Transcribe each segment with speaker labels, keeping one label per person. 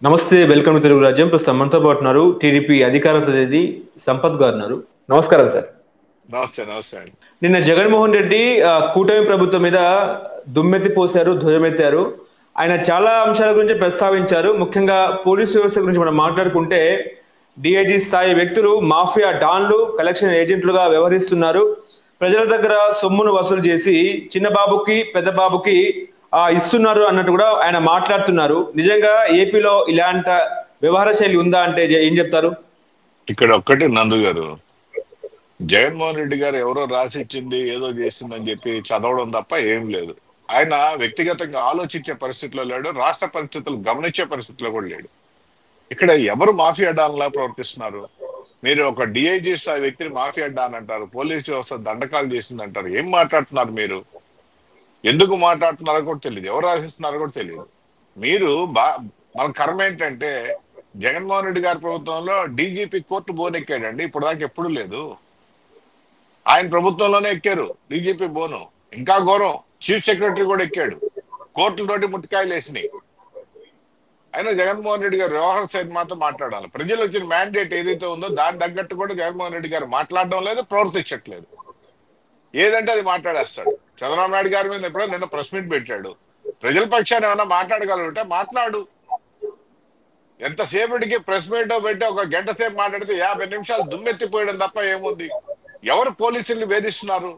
Speaker 1: నమస్తే. Welcome to Telugu రాజ్యం. ప్రస్తుతం మనతో పాటు ఉన్నారు టీడీపీ అధికార ప్రతినిధి సంపత్ గారు ఉన్నారు. నమస్కారం సార్.
Speaker 2: నమస్తే నమస్తే అండి.
Speaker 1: నిన్న జగన్మోహన్ రెడ్డి కూటమి ప్రభుత్వం మీద దుమ్మెత్తి పోశారు, ధ్వజమెత్తారు. ఆయన చాలా అంశాల గురించి ప్రస్తావించారు. ముఖ్యంగా పోలీసు వ్యవస్థ గురించి మనం మాట్లాడుకుంటే డిఐజీ స్థాయి వ్యక్తులు మాఫియా డాన్లు, కలెక్షన్ ఏజెంట్లుగా వ్యవహరిస్తున్నారు. ప్రజల దగ్గర సొమ్మును వసూలు చేసి చిన్న బాబుకి పెద్ద బాబుకి ఇస్తున్నారు అన్నట్టు కూడా ఆయన మాట్లాడుతున్నారు. నిజంగా ఏపీలో ఇలాంటి వ్యవహార శైలి ఉందా అంటే ఏం చెప్తారు?
Speaker 2: ఇక్కడ ఒక్కటి నందు గారు, జగన్మోహన్ రెడ్డి గారు ఎవరో రాసి ఇచ్చింది ఏదో చేసిందని చెప్పి చదవడం తప్ప ఏం లేదు. ఆయన వ్యక్తిగతంగా ఆలోచించే పరిస్థితిలో లేడు, రాష్ట్ర పరిస్థితులు గమనించే పరిస్థితిలో కూడా లేడు. ఇక్కడ ఎవరు మాఫియా డాన్లా ప్రవర్తిస్తున్నారు? మీరు ఒక డిఐజీ స్థాయి వ్యక్తిని మాఫియా డాన్ అంటారు, పోలీసు వ్యవస్థ దండకాలు చేసింది అంటారు. ఏం మాట్లాడుతున్నారు మీరు? ఎందుకు మాట్లాడుతున్నారో కూడా తెలియదు, ఎవరు రాసిస్తున్నారో కూడా తెలియదు. మీరు మన కర్మ ఏంటంటే జగన్మోహన్ రెడ్డి గారి ప్రభుత్వంలో డీజీపీ కోర్టు బోన్ ఎక్కాడండి. ఇప్పుడు దాకా ఎప్పుడు లేదు. ఆయన ప్రభుత్వంలోనే ఎక్కారు డీజీపీ బోను. ఇంకా ఘోరం, చీఫ్ సెక్రటరీ కూడా ఎక్కాడు. కోర్టులతోటి ముట్టికాయలు వేసినాయి. అయినా జగన్మోహన్ రెడ్డి గారు వ్యవహార సైడ్ మాత్రం మాట్లాడాలి. ప్రజలు వచ్చిన మ్యాండేట్ ఏదైతే ఉందో దాని తగ్గట్టు కూడా జగన్మోహన్ రెడ్డి గారు మాట్లాడడం లేదు, ప్రవర్తించట్లేదు. ఏదంటే అది మాట్లాడేస్తాడు. చంద్రబాబు నాయుడు గారి మీద ఎప్పుడో నిన్న ప్రెస్ మీట్ పెట్టాడు. ప్రజల పక్షాన్ని ఏమన్నా మాట్లాడగలుగుంటే మాట్లాడు. ఎంతసేపటికి ప్రెస్ మీట్ పెట్టి ఒక గంట సేపు మాట్లాడితే 50 నిమిషాలు దుమ్మెత్తిపోయడం తప్ప ఏముంది? ఎవరు పోలీసుల్ని వేధిస్తున్నారు?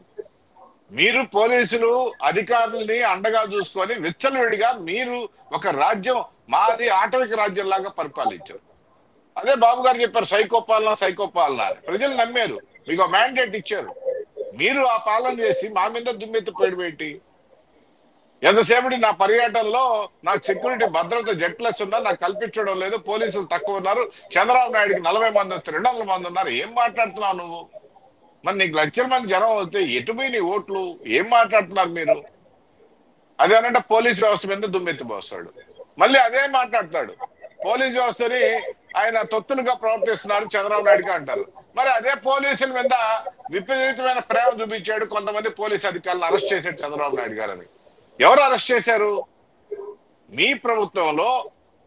Speaker 2: మీరు పోలీసులు అధికారుల్ని అండగా చూసుకొని విచ్చలవిడిగా మీరు ఒక రాజ్యం, మాది ఆటవిక రాజ్యం లాగా పరిపాలించారు. అదే బాబు గారు చెప్పారు, సైకోపాలన సైకోపాలన అని. ప్రజలు నమ్మారు, మీకు మ్యాండేట్ ఇచ్చారు. మీరు ఆ పాలన చేసి మా మీద దుమ్మెత్తిపోయడం ఏంటి? ఎంతసేపటి నా పర్యటనలో నాకు సెక్యూరిటీ భద్రత జెట్లెస్ ఉన్నా నాకు కల్పించడం లేదు, పోలీసులు తక్కువ ఉన్నారు, చంద్రబాబు నాయుడికి 40 మంది వస్తే 200 మంది ఉన్నారు. ఏం మాట్లాడుతున్నావు నువ్వు? మరి నీకు 1,00,000 మంది జనం వస్తే ఎటుపోయి నీ ఓట్లు? ఏం మాట్లాడుతున్నారు మీరు? అదేనంటే పోలీస్ వ్యవస్థ మీద దుమ్మెత్తిపోస్తాడు. మళ్ళీ అదే మాట్లాడతాడు, పోలీస్ వ్యవస్థని ఆయన తొత్తులుగా ప్రవర్తిస్తున్నారు చంద్రబాబు నాయుడుగా అంటారు. మరి అదే పోలీసుల మీద విపరీతమైన ప్రేమ చూపించాడు, కొంతమంది పోలీసు అధికారులను అరెస్ట్ చేశాడు చంద్రబాబు నాయుడు గారని. ఎవరు అరెస్ట్ చేశారు? మీ ప్రభుత్వంలో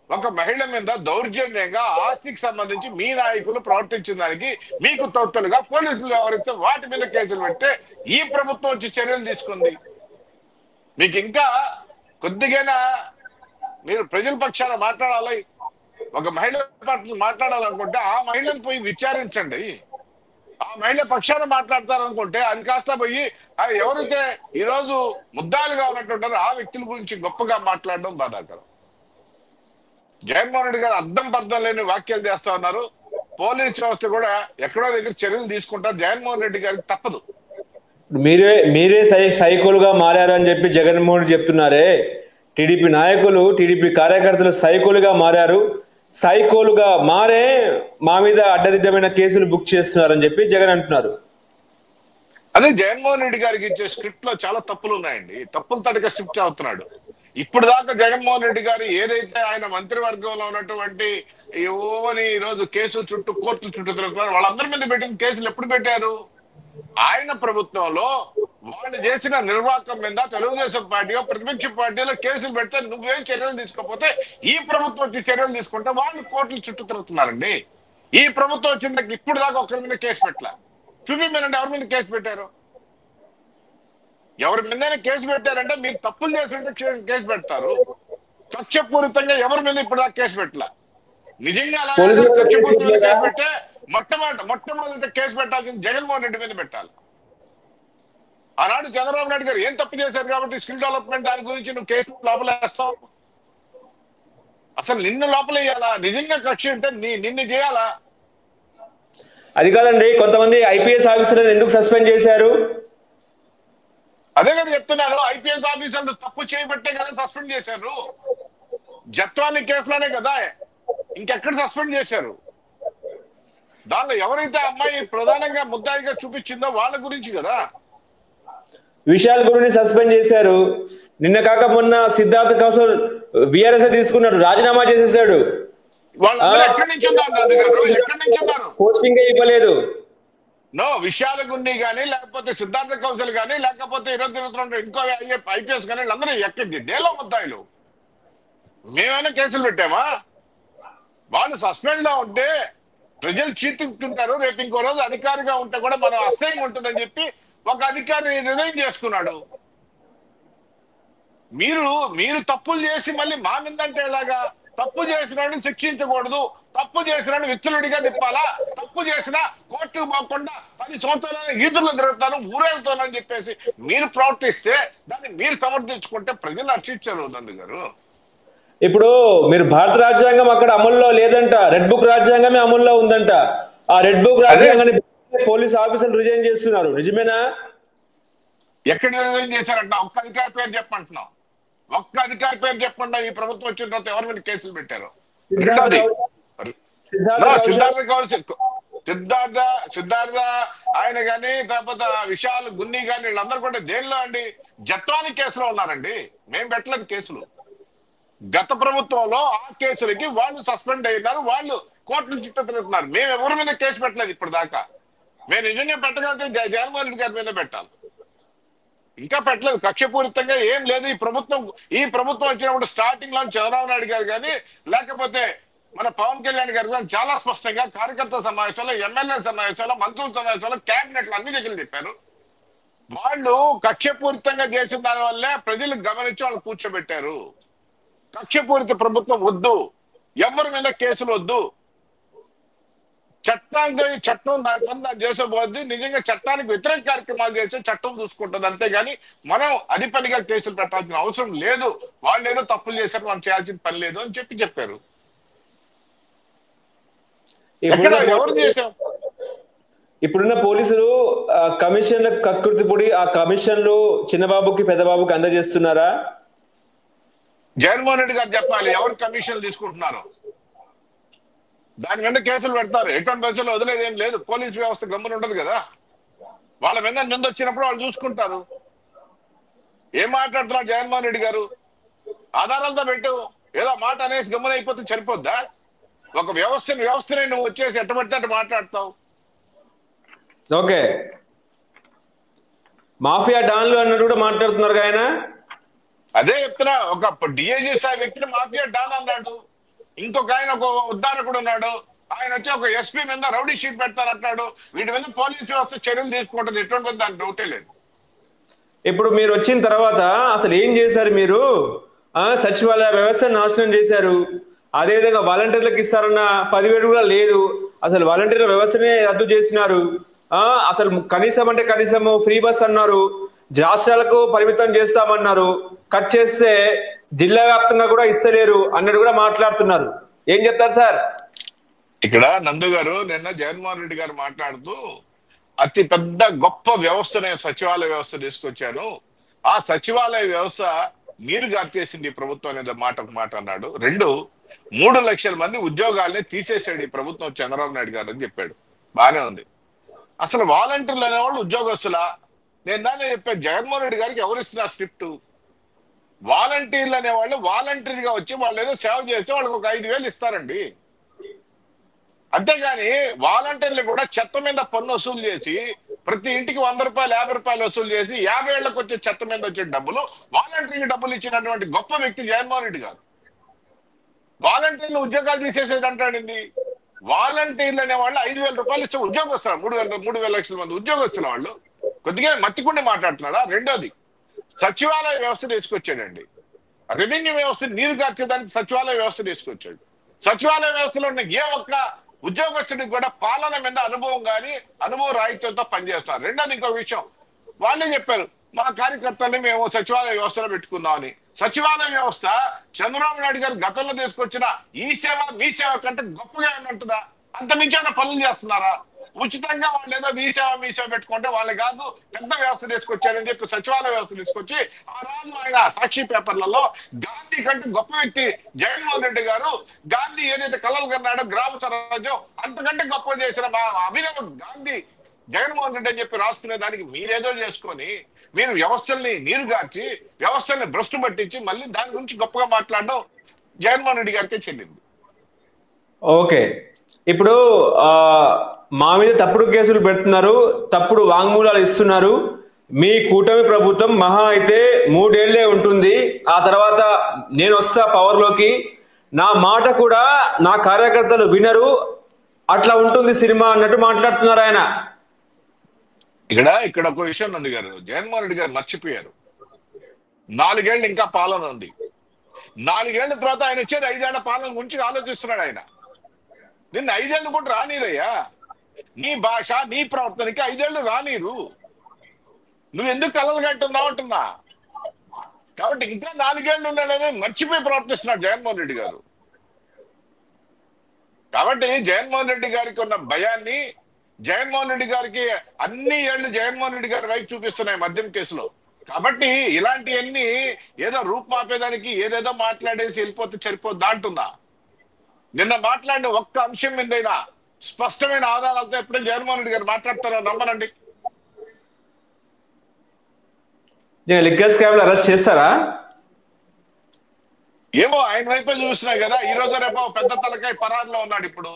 Speaker 2: ఒక మహిళ మీద దౌర్జన్యంగా ఆస్తికి సంబంధించి మీ నాయకులు ప్రవర్తించిన దానికి మీకు తొత్తులుగా పోలీసులు వ్యవహరిస్తే వాటి మీద కేసులు పెడితే ఈ ప్రభుత్వం వచ్చి చర్యలు తీసుకుంది. మీకు ఇంకా కొద్దిగైనా మీరు ప్రజల పక్షాన మాట్లాడాలి, ఒక మహిళ పట్ల మాట్లాడాలనుకుంటే ఆ మహిళను పోయి విచారించండి. ఆ మహిళ పక్షాన మాట్లాడతారనుకుంటే అది కాస్త పోయి ఎవరైతే ఈరోజు ముద్దాలుగా ఉన్నట్టుంటారో ఆ వ్యక్తుల గురించి గొప్పగా మాట్లాడడం బాధాకరం. జగన్మోహన్ రెడ్డి గారు అర్థం పర్థం లేని వ్యాఖ్యలు చేస్తా ఉన్నారు. పోలీస్ వ్యవస్థ కూడా ఎక్కడో దగ్గర చర్యలు తీసుకుంటారు. జగన్మోహన్ రెడ్డి గారికి తప్పదు.
Speaker 1: మీరే సైకోలుగా మారారు అని చెప్పి జగన్మోహన్ రెడ్డి చెప్తున్నారే. టీడీపీ నాయకులు, టీడీపీ కార్యకర్తలు సైకోలుగా మారారు, సైకోలుగా మారే మా మీద అడ్డదిడ్డమైన కేసులు బుక్ చేస్తున్నారని చెప్పి జగన్ అంటున్నారు.
Speaker 2: అదే జగన్మోహన్ రెడ్డి గారికి ఇచ్చే స్క్రిప్ట్ లో చాలా తప్పులు ఉన్నాయండి. తప్పులు తడక స్క్రిప్ట్ అవుతున్నాడు. ఇప్పుడు దాకా జగన్మోహన్ రెడ్డి గారు ఏదైతే ఆయన మంత్రివర్గంలో ఉన్నటువంటి ఏవోని ఈరోజు కేసుల చుట్టూ కోర్టుల చుట్టూ తిరుగుతున్నారు, వాళ్ళందరి మీద పెట్టిన కేసులు ఎప్పుడు పెట్టారు? ఆయన ప్రభుత్వంలో వాళ్ళు చేసిన నిర్వాహకం మీద తెలుగుదేశం పార్టీ ప్రతిపక్ష పార్టీలో కేసులు పెడితే నువ్వేం చర్యలు తీసుకోకపోతే ఈ ప్రభుత్వం వచ్చి చర్యలు తీసుకుంటే వాళ్ళు కోర్టుల చుట్టూ తిరుగుతున్నారండి. ఈ ప్రభుత్వం వచ్చిన ఇప్పుడు దాకా ఒకరి మీద కేసు పెట్టలే. చూపిమేనండి ఎవరి మీద కేసు పెట్టారు? ఎవరి మీదైనా కేసు పెట్టారంటే మీరు తప్పులు చేస్తుంటే కేసు పెడతారు. కక్షపూరితంగా ఎవరి మీద ఇప్పుడు దాకా కేసు పెట్టలే. నిజంగా కక్షపూరితంగా కేసు పెట్టే మొట్టమొదటి కేసు పెట్టాల్సింది జగన్మోహన్ రెడ్డి మీద పెట్టాలి. ఆనాడు చంద్రబాబు నాయుడు గారు ఏం తప్పు చేశారు కాబట్టి స్కిల్ డెవలప్మెంట్ దాని గురించి నువ్వు కేసు లోపలేస్తావు? అసలు నిన్ను లోపలేయాలా? నిజంగా కక్ష ఉంటే నిన్ను చేయాలా?
Speaker 1: అది కాదండి, కొంతమంది ఐపీఎస్ ఆఫీసర్లను ఎందుకు సస్పెండ్ చేశారు?
Speaker 2: అదే కదా చెప్తున్నారు, ఐపీఎస్ ఆఫీసర్లు తప్పు చేయబట్టే కదా సస్పెండ్ చేశారు. జత్వాని కేసులోనే కదా, ఇంకెక్కడ సస్పెండ్ చేశారు? దానిలో ఎవరైతే అమ్మాయి ప్రధానంగా ముద్దాయిగా చూపించిందో వాళ్ళ గురించి కదా.
Speaker 1: విశాల్ గురుని సస్పెండ్ చేశారు. నిన్న కాక మొన్న సిద్ధార్థ్ కౌశల్ విఆర్ఎస్ తీసుకున్నాడు, రాజీనామా చేసేసాడు.
Speaker 2: వాళ్ళందరూ ఎక్కడి నుంచి ఉన్నారు?
Speaker 1: పోస్టింగ్ ఇవ్వలేదు.
Speaker 2: నో విశాల గున్ని కానీ లేకపోతే సిద్ధార్థ కౌశల్ కానీ లేకపోతే ఈరోజు తిరుగుతున్న ఇంకో ఐపీఎస్ కానీ వీళ్ళందరూ ఎక్కడి దేలో ముద్దాయిలు? మేమైనా కేసులు పెట్టామా? వాళ్ళు సస్పెండ్ లో ఉంటే ప్రజలు చీతుకుంటారు, రేపు ఇంకో రోజు అధికారిగా ఉంటే కూడా మనం అసహ్యంగా ఉంటుందని చెప్పి ఒక అధికారి రిజైన్ చేసుకున్నాడు. మీరు తప్పులు చేసి మళ్ళీ మా మీదంటే ఎలాగా? తప్పు చేసినాడు శిక్షించకూడదు, తప్పు చేసినాడు విచ్చలుడిగా తిప్పాలా, తప్పు చేసినా కోర్టుకు పోకుండా 10 సంవత్సరాలు ఈదుల్లో తిరుగుతాను ఊరేగుతానని చెప్పేసి మీరు ప్రవర్తిస్తే దాన్ని మీరు సమర్థించుకుంటే ప్రజలు హర్షించారు నందు గారు.
Speaker 1: ఇప్పుడు మీరు భారత రాజ్యాంగం అక్కడ అమల్లో లేదంట, రెడ్ బుక్ రాజ్యాంగమే అమల్లో ఉందంట. ఆ రెడ్ బుక్ రాజ్యాంగాన్ని పోలీస్ ఆఫీసర్లు రిజైన్ చేస్తున్నారు, నిజమేనా?
Speaker 2: ఎక్కడ రిజైన్ చేశారంట? ఒక్క అధికారి పేరు చెప్పంటున్నాం, ఒక్క అధికారి పేరు చెప్పండి. ఈ ప్రభుత్వం వచ్చిన తర్వాత ఎవరి మీద కేసులు పెట్టారు? సిద్ధార్థ ఆయన గాని తర్వాత విశాల్ గున్ని గాని వీళ్ళందరూ కూడా దేనిలో అండి? జత్వాని కేసులో ఉన్నారండి. మేము పెట్టలేదు కేసులు. గత ప్రభుత్వంలో ఆ కేసులకి వాళ్ళు సస్పెండ్ అయినారు, వాళ్ళు కోర్టుల చుట్టూ తిరుగుతున్నారు. మేము ఎవరి మీద కేసు పెట్టలేదు ఇప్పుడు దాకా. మేము నిజంగా పెట్టగలిగితే జగన్మోహన్ రెడ్డి గారి మీద పెట్టాలి, ఇంకా పెట్టలేదు. కక్షపూరితంగా ఏం లేదు. ఈ ప్రభుత్వం వచ్చినప్పుడు స్టార్టింగ్ లో చంద్రబాబు నాయుడు గారు కానీ లేకపోతే మన పవన్ కళ్యాణ్ గారు కానీ చాలా స్పష్టంగా కార్యకర్తల సమావేశాల్లో, ఎమ్మెల్యే సమావేశాల్లో, మంత్రుల సమావేశాల్లో, క్యాబినెట్లు అన్ని దగ్గర చెప్పారు. వాళ్ళు కక్షపూరితంగా చేసిన దాని వల్లే ప్రజలు గమనించి వాళ్ళు కూర్చోబెట్టారు. కక్షపూరిత ప్రభుత్వం వద్దు, ఎవరి మీద కేసులు వద్దు, చట్టం దాని పని దాన్ని చేసేపోద్ది. నిజంగా చట్టానికి వ్యతిరేక కార్యక్రమాలు చేస్తే చట్టం చూసుకుంటుంది, అంతేగాని మనం అది పనిగా కేసులు పెట్టాల్సిన అవసరం లేదు. వాళ్ళు ఏదో తప్పులు చేశారు, మనం చేయాల్సిన పని లేదు అని చెప్పారు. ఎవరు చేశాం?
Speaker 1: ఇప్పుడున్న పోలీసులు కమిషన్ల కకృతి పొడి, ఆ కమిషన్లు చిన్నబాబుకి పెద్దబాబుకి అందజేస్తున్నారా?
Speaker 2: జగన్మోహన్ రెడ్డి గారు చెప్పాలి ఎవరు కమిషన్లు తీసుకుంటున్నారు. దాని మీద కేసులు పెడతారు. ఎటువంటి బస్సులో వదిలేదు ఏం లేదు. పోలీస్ వ్యవస్థ గమ్మున ఉండదు కదా. వాళ్ళ మీద నింద వచ్చినప్పుడు వాళ్ళు చూసుకుంటారు. ఏం మాట్లాడుతున్నారు జగన్మోహన్ రెడ్డి గారు? ఆధారాలతో పెట్టు. ఏదో మాట అనేసి గమ్మున అయిపోతే సరిపోద్దా? ఒక వ్యవస్థనే నువ్వు వచ్చేసి ఎట్టబడితే అట్టు మాట్లాడతావు.
Speaker 1: ఓకే, మాఫియా డాన్లు అన్నట్టు కూడా మాట్లాడుతున్నారు ఆయన.
Speaker 2: అదే చెప్తున్నా, ఒక డిఐజీ స్థాయి వ్యక్తిని మాఫియా డాన్ అన్నాడు. ఇంకొక ఆయన ఒక ఉద్దారకుడు ఉన్నాడు, ఆయన వచ్చి ఒక ఎస్పీ మీద రౌడీ షీట్ పెడతారంటున్నాడు. వీటి మీద పోలీసు వ్యవస్థ చర్యలు తీసుకుంటుంది. ఎటువంటి దాని డౌటే లేదు.
Speaker 1: ఇప్పుడు మీరు వచ్చిన తర్వాత అసలు ఏం చేశారు మీరు? సచివాలయ వ్యవస్థను నాశనం చేశారు. అదేవిధంగా వాలంటీర్లకు ఇస్తారన్న 10,000 కూడా లేదు. అసలు వాలంటీర్ల వ్యవస్థనే రద్దు చేసినారు. అసలు కనీసం ఫ్రీ బస్ అన్నారు, రాష్ట్రాలకు పరిమితం చేస్తామన్నారు, కట్ చేస్తే జిల్లా వ్యాప్తంగా కూడా ఇస్తలేరు అన్నట్టు కూడా మాట్లాడుతున్నారు. ఏం చెప్తారు సార్?
Speaker 2: ఇక్కడ నందు గారు నిన్న జగన్మోహన్ రెడ్డి గారు మాట్లాడుతూ అతి పెద్ద గొప్ప వ్యవస్థనే సచివాలయ వ్యవస్థ తీసుకొచ్చాను, ఆ సచివాలయ వ్యవస్థ మీరు గార్చేసింది ఈ ప్రభుత్వం అనేది మాట అన్నాడు. 3 లక్షల మంది ఉద్యోగాల్ని తీసేసాడు ఈ ప్రభుత్వం చంద్రబాబు నాయుడు గారు అని చెప్పాడు. బానే ఉంది. అసలు వాలంటీర్లు అనేవాళ్ళు ఉద్యోగస్తులా? నేను దాన్ని చెప్పాను, జగన్మోహన్ రెడ్డి గారికి ఎవరు ఇస్తున్నారు స్క్రిప్ట్? వాలంటీర్లు అనేవాళ్ళు వాలంటీర్గా వచ్చి వాళ్ళు ఏదో సేవ చేస్తే వాళ్ళకి ఒక 5,000 ఇస్తారండి. అంతేగాని వాలంటీర్లు కూడా చెత్త మీద పన్ను వసూలు చేసి ప్రతి ఇంటికి 100 రూపాయలు 50 రూపాయలు వసూలు చేసి 50 ఏళ్లకు వచ్చే చెత్త మీద వచ్చే డబ్బులు వాలంటీర్కి డబ్బులు ఇచ్చినటువంటి గొప్ప వ్యక్తి జగన్మోహన్ రెడ్డి గారు. వాలంటీర్లు ఉద్యోగాలు తీసేసేది అంటాడింది. వాలంటీర్లు అనే వాళ్ళు 5,000 రూపాయలు ఇస్తే ఉద్యోగస్తున్నారు. 3 లక్షల మంది ఉద్యోగస్తున్న వాళ్ళు కొద్దిగా మత్తికుండి మాట్లాడుతున్నాడా? రెండోది, సచివాలయ వ్యవస్థ తీసుకొచ్చాడండి. రెవెన్యూ వ్యవస్థ నీరు కార్చేదానికి సచివాలయ వ్యవస్థ తీసుకొచ్చాడు. సచివాలయ వ్యవస్థలో ఉన్న ఏ ఒక్క ఉద్యోగస్తుడికి కూడా పాలన మీద అనుభవ రాహిత్యంతో పనిచేస్తున్నారు. రెండోది, ఇంకో విషయం వాళ్ళే చెప్పారు, మా కార్యకర్తల్ని మేము సచివాలయ వ్యవస్థలో పెట్టుకుందామని. సచివాలయ వ్యవస్థ చంద్రబాబు నాయుడు గారు గతంలో తీసుకొచ్చిన ఈ సేవ మీ సేవ కంటే గొప్పగా ఏమంటుందా? అంత మించి ఏమైనా పనులు చేస్తున్నారా? ఉచితంగా వాళ్ళు ఏదో మీ సేవ పెట్టుకుంటే వాళ్ళు కాదు, పెద్ద వ్యవస్థ తీసుకొచ్చారని చెప్పి సచివాలయ వ్యవస్థ తీసుకొచ్చి ఆ రోజు ఆయన సాక్షి పేపర్లలో గాంధీ కంటే గొప్ప వ్యక్తి జగన్మోహన్ రెడ్డి గారు, గాంధీ ఏదైతే కలలు కన్నాడో గ్రామ స్వరాజ్యం అంతకంటే గొప్ప చేసిన మా అభినవ గాంధీ జగన్మోహన్ రెడ్డి అని చెప్పి రాసుకునే దానికి మీరేదో చేసుకొని మీరు వ్యవస్థల్ని నీరుగార్చి వ్యవస్థల్ని భ్రష్టు పట్టించి మళ్ళీ దాని గురించి గొప్పగా మాట్లాడడం జగన్మోహన్ రెడ్డి గారికే చెల్లింది.
Speaker 1: ఓకే, ఇప్పుడు మా మీద తప్పుడు కేసులు పెడుతున్నారు, తప్పుడు వాంగ్మూలాలు ఇస్తున్నారు. మీ కూటమి ప్రభుత్వం మహా అయితే 3 ఏళ్లే ఉంటుంది. ఆ తర్వాత నేను వస్తా పవర్లోకి, నా మాట కూడా నా కార్యకర్తలు వినరు, అట్లా ఉంటుంది సినిమా అన్నట్టు మాట్లాడుతున్నారు ఆయన.
Speaker 2: ఇక్కడ ఒక విషయం ఉంది గారు, జగన్మోహన్ రెడ్డి గారు మర్చిపోయారు. 4 ఏళ్ళు ఇంకా పాలన ఉంది. 4 ఏళ్ల తర్వాత ఆయన వచ్చేది 5 ఏళ్ల పాలన గురించి ఆలోచిస్తున్నాడు ఆయన. నిన్న 5 ఏళ్ళు కూడా రానీరయ్యా. నీ భాష నీ ప్రవర్తనకి 5 ఏళ్ళు రానీరు. నువ్వు ఎందుకు కలలు కంటున్నావు అంటున్నా. కాబట్టి ఇంకా 4 ఏళ్ళు ఉన్నాడని మర్చిపోయి ప్రవర్తిస్తున్నాడు జగన్మోహన్ రెడ్డి గారు. కాబట్టి జగన్మోహన్ రెడ్డి గారికి ఉన్న భయాన్ని, జగన్మోహన్ రెడ్డి గారికి అన్ని ఏళ్లు జగన్మోహన్ రెడ్డి గారి వైపు చూపిస్తున్నాయి మద్యం కేసులో. కాబట్టి ఇలాంటివన్నీ ఏదో రూపుమాపేదానికి ఏదేదో మాట్లాడేసి వెళ్ళిపోతే సరిపోద్దా అంటున్నా. నిన్న మాట్లాడిన ఒక్క అంశం మీదైనా స్పష్టమైన ఆధారాలతో ఎప్పుడైనా జగన్మోహన్ రెడ్డి గారు మాట్లాడతారో నమ్మనండి.
Speaker 1: లిక్కర్ స్కామ్ లో అరెస్ట్ చేస్తారా?
Speaker 2: ఏమో ఆయన వైపే చూస్తున్నాయి కదా. ఈ రోజు రేపు పెద్ద తలకాయ పరారులో ఉన్నాడు. ఇప్పుడు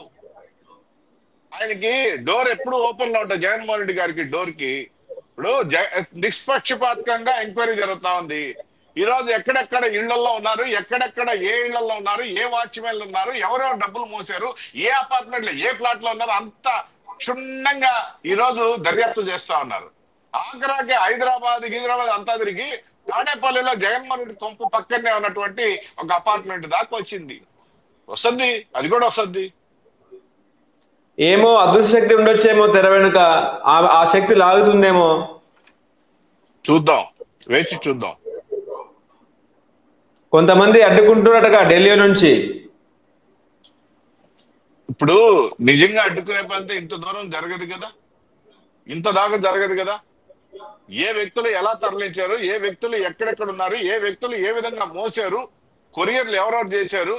Speaker 2: ఆయనకి డోర్ ఎప్పుడు ఓపెన్ లో ఉంటుంది జగన్మోహన్ రెడ్డి గారికి. డోర్ కి ఇప్పుడు నిష్పక్షపాతకంగా ఎంక్వైరీ జరుగుతా ఉంది. ఈ రోజు ఎక్కడెక్కడ ఇళ్లలో ఉన్నారు, ఎక్కడెక్కడ ఏ ఇళ్లలో ఉన్నారు, ఏ వాచ్మెన్లు ఉన్నారు, ఎవరెవరు డబ్బులు మోసారు, ఏ అపార్ట్మెంట్ లో ఏ ఫ్లాట్ లో ఉన్నారు, అంత క్షుణ్ణంగా ఈ రోజు దర్యాప్తు చేస్తా ఉన్నారు. ఆఖరాకి హైదరాబాద్ అంతా తిరిగి తాడేపల్లిలో జగన్మోహన్ రెడ్డి కొంపు పక్కనే ఉన్నటువంటి ఒక అపార్ట్మెంట్ దాకా వచ్చింది. వస్తుంది, అది కూడా వస్తుంది.
Speaker 1: ఏమో అదృష్ట శక్తి ఉండొచ్చేమో తెర వెనుక, ఆ శక్తి లాగుతుందేమో.
Speaker 2: చూద్దాం, వేచి చూద్దాం.
Speaker 1: కొంతమంది అడ్డుకుంటున్నట్టుగా ఢిల్లీ నుంచి.
Speaker 2: ఇప్పుడు నిజంగా అడ్డుకునే పని ఇంత దూరం జరగదు కదా, ఇంత దాకా జరగదు కదా. ఏ వ్యక్తులు ఎలా తరలించారు, ఏ వ్యక్తులు ఎక్కడెక్కడ ఉన్నారు, ఏ వ్యక్తులు ఏ విధంగా మోసారు, కొరియర్లు ఎవరెవరు చేశారు,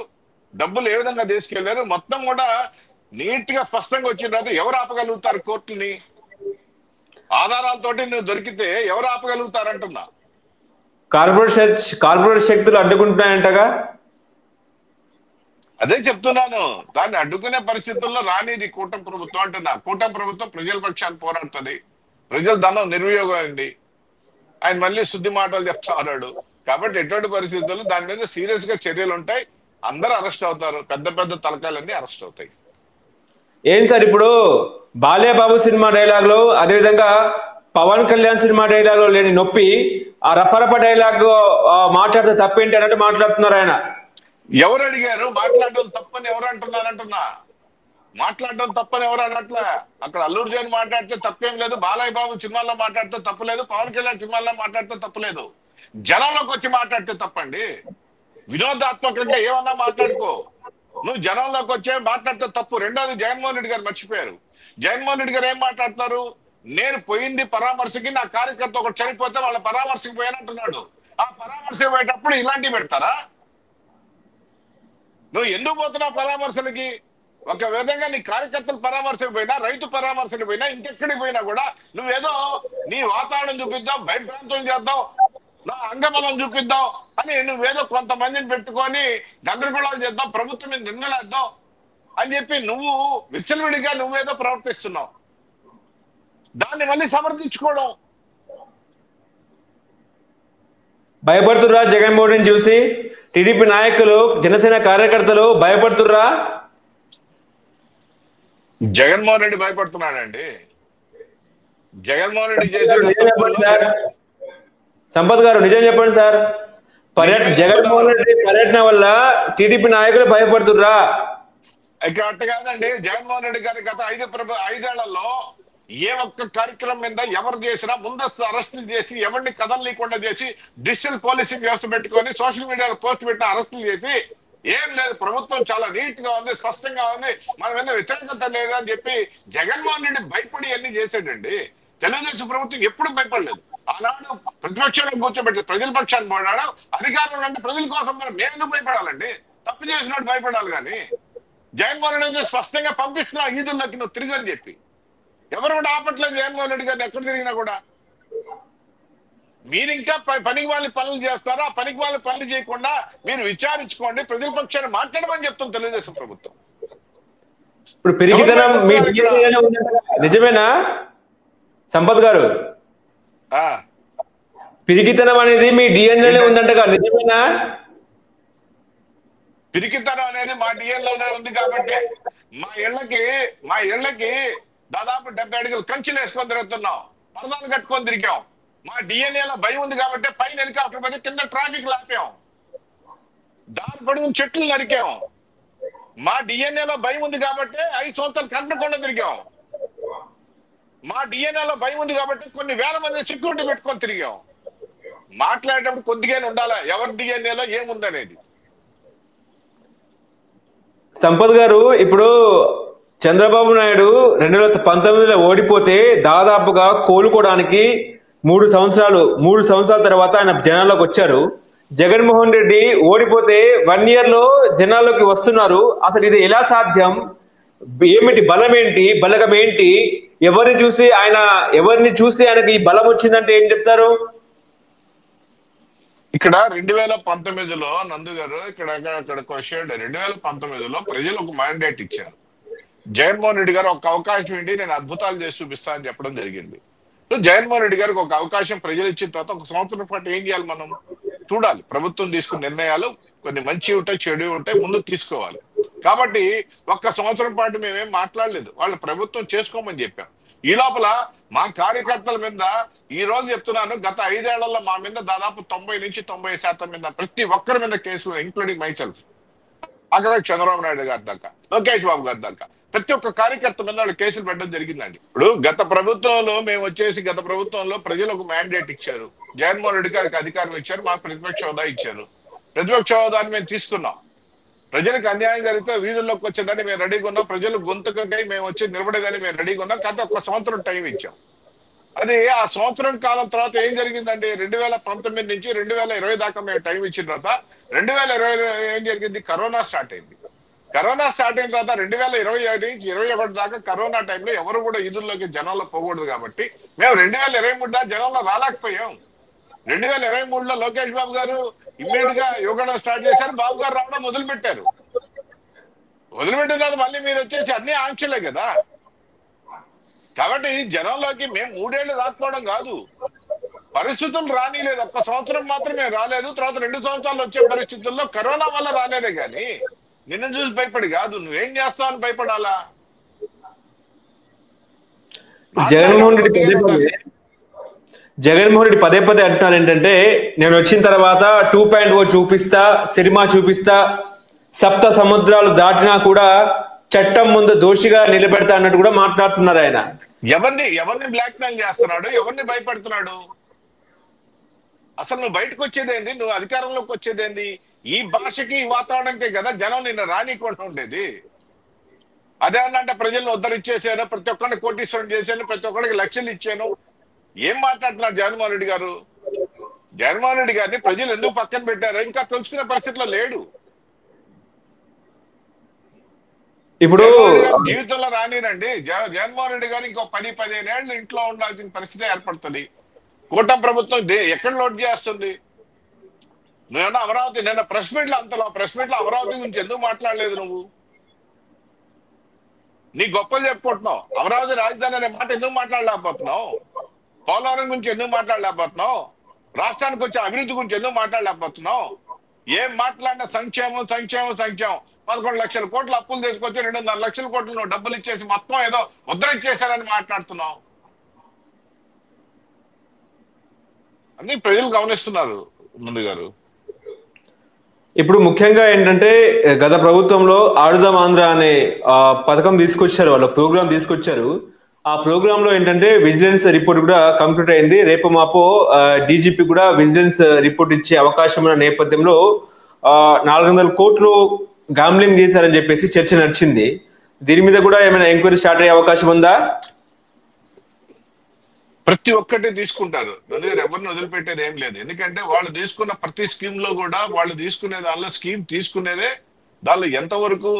Speaker 2: డబ్బులు ఏ విధంగా తీసుకెళ్లారు, మొత్తం కూడా నీట్ గా స్పష్టంగా వచ్చిన తర్వాత ఎవరు ఆపగలుగుతారు కోర్టుని? ఆధారాలతోటి నువ్వు దొరికితే ఎవరు ఆపగలుగుతారంటున్నా.
Speaker 1: కార్పొరేట్ శక్తులు అడ్డుకుంటున్నాయంటగా.
Speaker 2: అదే చెప్తున్నాను, దాన్ని అడ్డుకునే పరిస్థితుల్లో రానిది కూటమి ప్రభుత్వం అంటున్నా. కూటమి ప్రభుత్వం ప్రజల పక్షాన్ని పోరాడుతుంది. ప్రజల ధనం నిర్వియోగం అయింది. ఆయన మళ్ళీ శుద్ధి మాటలు చెప్తా ఉన్నాడు. కాబట్టి ఎటువంటి పరిస్థితుల్లో దాని మీద సీరియస్ గా చర్యలు ఉంటాయి. అందరూ అరెస్ట్ అవుతారు. పెద్ద పెద్ద తలకాయలన్నీ అరెస్ట్ అవుతాయి.
Speaker 1: ఏం సార్ ఇప్పుడు బాలేబాబు సినిమా డైలాగ్ లో, అదేవిధంగా పవన్ కళ్యాణ్ సినిమా డైలాగ్ లో లేని నొప్పి ఆ రపరప డైలాగ్ మాట్లాడితే తప్పేంటి అన్నట్టు మాట్లాడుతున్నారు ఆయన.
Speaker 2: ఎవరు అడిగారు మాట్లాడడం తప్పని ఎవరు అంటున్నారంటున్నా. మాట్లాడడం తప్పని ఎవరు అనట్లే. అక్కడ అల్లూరు జైన్ మాట్లాడితే తప్పేం లేదు, బాలయ్య బాబు సినిమాల్లో మాట్లాడితే తప్పలేదు, పవన్ కళ్యాణ్ సినిమాల్లో మాట్లాడితే తప్పలేదు. జనంలోకి వచ్చి మాట్లాడితే తప్పండి. వినోదాత్మకంగా ఏమన్నా మాట్లాడుకో, నువ్వు జనంలోకి వచ్చే మాట్లాడితే తప్పు. రెండోది జగన్మోహన్ రెడ్డి గారు మర్చిపోయారు. జగన్మోహన్ రెడ్డి గారు ఏం మాట్లాడతారు? నేను పోయింది పరామర్శకి, నా కార్యకర్త ఒకటి చనిపోతే వాళ్ళ పరామర్శకి పోయానంటున్నాడు. ఆ పరామర్శ పోయేటప్పుడు ఇలాంటివి పెడతారా? నువ్వు ఎందుకు పోతున్నావు పరామర్శలకి? ఒక విధంగా నీ కార్యకర్తలు పరామర్శకు పోయినా, రైతు పరామర్శకు పోయినా, ఇంకెక్కడికి పోయినా కూడా నువ్వేదో నీ వాతావరణం చూపిద్దాం, భయభ్రాంతులు చేద్దాం, నా అంగబలం చూపిద్దాం అని నువ్వేదో కొంతమందిని పెట్టుకొని గందరగోళాలు చేద్దాం, ప్రభుత్వం మీద నిర్ణయాలేద్దాం అని చెప్పి నువ్వు విచ్చలవిడిగా నువ్వేదో ప్రవర్తిస్తున్నావు. దాన్ని మళ్ళీ సమర్థించుకోవడం.
Speaker 1: భయపడుతుర్రా జగన్మోహన్ రెడ్డిని చూసి? టీడీపీ నాయకులు, జనసేన కార్యకర్తలు భయపడుతుర్రా?
Speaker 2: జగన్మోహన్ రెడ్డి భయపడుతున్నాడండి. జగన్మోహన్ రెడ్డి చేసే
Speaker 1: సంపత్ గారు నిజం చెప్పండి సార్. జగన్మోహన్ రెడ్డి పర్యటన వల్ల టీడీపీ నాయకులు భయపడుతుర్రా?
Speaker 2: ఇక్కడ అట్ట కాదండి. జగన్మోహన్ రెడ్డి గారి గత 5 ఏళ్లలో ఏ ఒక్క కార్యక్రమం మీద ఎవరు చేసినా ముందస్తు అరెస్టులు చేసి, ఎవరిని కదలలేకుండా చేసి, డిజిటల్ పోలీసింగ్ వ్యవస్థ పెట్టుకొని, సోషల్ మీడియాలో పోస్ట్ పెట్టి అరెస్టులు చేసి, ఏం లేదు ప్రభుత్వం చాలా నీట్ గా ఉంది, స్పష్టంగా ఉంది, మన మీద వ్యతిరేకత లేదు అని చెప్పి జగన్మోహన్ రెడ్డి భయపడి అన్ని చేశాడండి. తెలుగుదేశం ప్రభుత్వం ఎప్పుడు భయపడలేదు. ఆనాడు ప్రతిపక్షంలో కూర్చోబెట్టి ప్రజల పక్షాన్ని పోరాడు. అధికారులు అంటే ప్రజల కోసం మేము భయపడాలండి. తప్పు చేసినట్టు భయపడాలి. కానీ జగన్మోహన్ రెడ్డి స్పష్టంగా పంపిస్తున్నా ఈదుల్లోకి నువ్వు తిరిగని చెప్పి ఎవరు కూడా ఆపట్లేదు జగన్మోహన్ రెడ్డి గారిని. ఎక్కడ తిరిగినా కూడా మీరు ఇంకా పనికి వాళ్ళ పనులు చేస్తారా? ఆ పనికి వాళ్ళ పనులు చేయకుండా మీరు విచారించుకోండి, ప్రజల పక్షాన్ని మాట్లాడమని చెప్తాం తెలుగుదేశం ప్రభుత్వం.
Speaker 1: ఇప్పుడు పెరిగితనం నిజమేనా సంపత్ గారు? పిరికితనం అనేది మీ డిఎన్ఏలో ఉందంటగా, నిజమేనా?
Speaker 2: పిరికితనం అనేది మా డిఎన్లోనే ఉంది కాబట్టి మా ఇళ్ళకి మా ఇళ్ళకి దాదాపు 70 అడుగులు కంచెలు వేసుకొని తిరుగుతున్నాం, పరదాలు కట్టుకొని తిరిగాం. మా డిఎన్ఏలో భయం ఉంది కాబట్టి పైన హెలికాప్టర్ మీద కింద ట్రాఫిక్ లాపాం, దారి పొడుగున చెట్లు నరికాం. మా డిఎన్ఏలో భయం ఉంది కాబట్టి 5 సంవత్సరాలు కట్టకుండా తిరిగాం. మా డిఎన్ఏలో భయం ఉంది కాబట్టి కొన్ని వేల మంది సెక్యూరిటీ పెట్టుకొని తిరిగాం. మాట్లాడేటప్పుడు కొద్దిగానే ఉండాలా ఎవరి డిఎన్ఏలో ఏముందనేది.
Speaker 1: సంపత్ గారు, ఇప్పుడు చంద్రబాబు నాయుడు 2019లో ఓడిపోతే దాదాపుగా కోలుకోవడానికి 3 సంవత్సరాల తర్వాత ఆయన జనాల్లోకి వచ్చారు. జగన్మోహన్ రెడ్డి ఓడిపోతే 1 ఇయర్ లో జనాల్లోకి వస్తున్నారు. అసలు ఇది ఎలా సాధ్యం? ఏమిటి బలం, ఏంటి బలగం, ఏంటి? ఎవరిని చూసి ఆయనకి ఈ బలం వచ్చిందంటే ఏం చెప్తారు?
Speaker 2: ఇక్కడ 2019లో నందు గారు ఇక్కడ క్వశ్చన్ 2019లో ప్రజలు ఒక మ్యాండేట్ ఇచ్చారు. జగన్మోహన్ రెడ్డి గారు ఒక అవకాశం ఏంటి, నేను అద్భుతాలు చేసి చూపిస్తా అని చెప్పడం జరిగింది. జగన్మోహన్ రెడ్డి గారికి ఒక అవకాశం ప్రజలు ఇచ్చిన తర్వాత 1 సంవత్సరం పాటు ఏం చేయాలి, మనం చూడాలి. ప్రభుత్వం తీసుకున్న నిర్ణయాలు కొన్ని మంచి ఉంటాయి, చెడు ఉంటాయి, ముందుకు తీసుకోవాలి. కాబట్టి 1 సంవత్సరం పాటు మేమేం మాట్లాడలేదు, వాళ్ళు ప్రభుత్వం చేసుకోమని చెప్పాం. ఈ లోపల మా కార్యకర్తల మీద ఈ రోజు చెప్తున్నాను, గత 5 ఏళ్లలో మా మీద దాదాపు 90 నుంచి 90% మీద ప్రతి ఒక్కరి మీద కేసులు, ఇంక్లూడింగ్ మై సెల్ఫ్, అక్కడ చంద్రబాబు నాయుడు గారి దాకా, లోకేష్ బాబు గారి దాకా ప్రతి ఒక్క కార్యకర్త మీద వాళ్ళు కేసులు పెట్టడం జరిగిందండి. ఇప్పుడు గత ప్రభుత్వంలో ప్రజలు ఒక మ్యాండేట్ ఇచ్చారు, జగన్మోహన్ రెడ్డి గారికి అధికారం ఇచ్చారు, మాకు ప్రతిపక్ష హోదా ఇచ్చారు. ప్రతిపక్ష హోదాని మేము తీసుకున్నాం. ప్రజలకు అన్యాయం జరిగితే వీధుల్లోకి వచ్చేదాన్ని మేము రెడీగా ఉన్నాం, ప్రజలు గొంతుకై మేము వచ్చి నిలబడేదాన్ని మేము రెడీగా ఉన్నాం. కాకపోతే 1 సంవత్సరం టైం ఇచ్చాం. అది ఆ సంవత్సరం కాలం తర్వాత ఏం జరిగిందంటే 2019 నుంచి 2020 దాకా మేము టైం ఇచ్చిన తర్వాత 2020 ఏం జరిగింది, కరోనా స్టార్ట్ అయింది. కరోనా స్టార్ట్ అయిన తర్వాత 2020 నుంచి 2021 దాకా కరోనా టైంలో ఎవరు కూడా ఈదుల్లోకి జనంలో పోకూడదు కాబట్టి మేము 2023 దాకా జనంలో రాలేకపోయాం. 2023లో లోకేష్ బాబు గారు ఇమ్మీడియట్ గా యువగణం స్టార్ట్ చేశారు, బాబు గారు రావడం మొదలుపెట్టారు. వదిలిపెట్టిన తర్వాత మళ్ళీ మీరు వచ్చేసి అన్ని ఆంక్షలే కదా. కాబట్టి జనంలోకి మేము 3 ఏళ్ళు రాకపోవడం కాదు, పరిస్థితులు రానిలేదు. 1 సంవత్సరం మాత్రమే రాలేదు, తర్వాత 2 సంవత్సరాలు వచ్చే పరిస్థితుల్లో కరోనా వల్ల రాలేదే గాని నిన్ను చూసి భయపడి కాదు. నువ్వేం చేస్తావు అని భయపడాలా?
Speaker 1: జగన్మోహన్ రెడ్డి పదే అంటున్నారు ఏంటంటే, నేను వచ్చిన తర్వాత 2.0 చూపిస్తా, సినిమా చూపిస్తా, 7 సముద్రాలు దాటినా కూడా చట్టం ముందు దోషిగా నిలబెడతా అన్నట్టు కూడా మాట్లాడుతున్నారు ఆయన.
Speaker 2: ఎవరిని బ్లాక్ మెయిల్ చేస్తున్నాడు, ఎవరిని భయపెడుతున్నాడు? అసలు నువ్వు బయటకు వచ్చేదేంది, నువ్వు అధికారంలోకి వచ్చేదేంది? ఈ భాషకి, ఈ వాతావరణంకే కదా జనం నిన్ను రానికుండా ఉండేది. అదే అంటే ప్రజలను ఉద్ధరించేసాను, ప్రతి ఒక్కరిని కోటీశ్వరం చేశాను, ప్రతి ఒక్కరికి లక్షలు ఇచ్చాను. ఏం మాట్లాడుతున్నాడు జగన్మోహన్ రెడ్డి గారు? జగన్మోహన్ రెడ్డి గారిని ప్రజలు ఎందుకు పక్కన పెట్టారో ఇంకా తెలుసుకునే పరిస్థితిలో లేడు. ఇప్పుడు జీవితంలో రానిరండి. జగన్మోహన్ రెడ్డి గారు ఇంకో 10-15 ఏళ్ళు ఇంట్లో ఉండాల్సిన పరిస్థితి ఏర్పడుతుంది. కూటమి ప్రభుత్వం ఎక్కడ లోడ్ చేస్తుంది? నువ్వేమన్నా అమరావతి నిన్న ప్రెస్ మీట్ లో అమరావతి గురించి ఎందుకు మాట్లాడలేదు? నువ్వు నీ గొప్పలు చెప్పుకుంటున్నావు, అమరావతి రాజధాని అనే మాట ఎందుకు మాట్లాడలేకపోతున్నావు? పోలవరం గురించి ఎందుకు మాట్లాడలేకపోతున్నావు? రాష్ట్రానికి వచ్చే అభివృద్ధి గురించి ఎందుకు మాట్లాడలేకపోతున్నావు? ఏం మాట్లాడినా సంక్షేమం 11 లక్షల కోట్ల అప్పులు తీసుకొచ్చి 2.5 లక్షల కోట్లు నువ్వు డబ్బులు ఇచ్చేసి మొత్తం ఏదో ముద్రించేశారని మాట్లాడుతున్నావు. అన్ని ప్రజలు గమనిస్తున్నారు ముందు గారు.
Speaker 1: ఇప్పుడు ముఖ్యంగా ఏంటంటే, గత ప్రభుత్వంలో ఆడుదాం ఆంధ్ర అనే పథకం తీసుకొచ్చారు, వాళ్ళ ప్రోగ్రామ్ తీసుకొచ్చారు. ఆ ప్రోగ్రామ్ లో ఏంటంటే విజిలెన్స్ రిపోర్ట్ కూడా కంప్లీట్ అయింది. రేపు మాపో డీజీపీ కూడా విజిలెన్స్ రిపోర్ట్ ఇచ్చే అవకాశం ఉన్న నేపథ్యంలో 400 కోట్లు గాంబ్లింగ్ చేశారని చెప్పేసి చర్చ నడిచింది. దీని మీద కూడా ఏమైనా ఎంక్వైరీ స్టార్ట్ అయ్యే అవకాశం ఉందా?
Speaker 2: ప్రతి ఒక్కటి తీసుకుంటారు, ఎవరిని వదిలిపెట్టేది ఏం లేదు. ఎందుకంటే వాళ్ళు తీసుకున్న ప్రతి స్కీమ్ లో కూడా వాళ్ళు తీసుకునే దానిలో స్కీమ్ తీసుకునేదే దానిలో ఎంతవరకు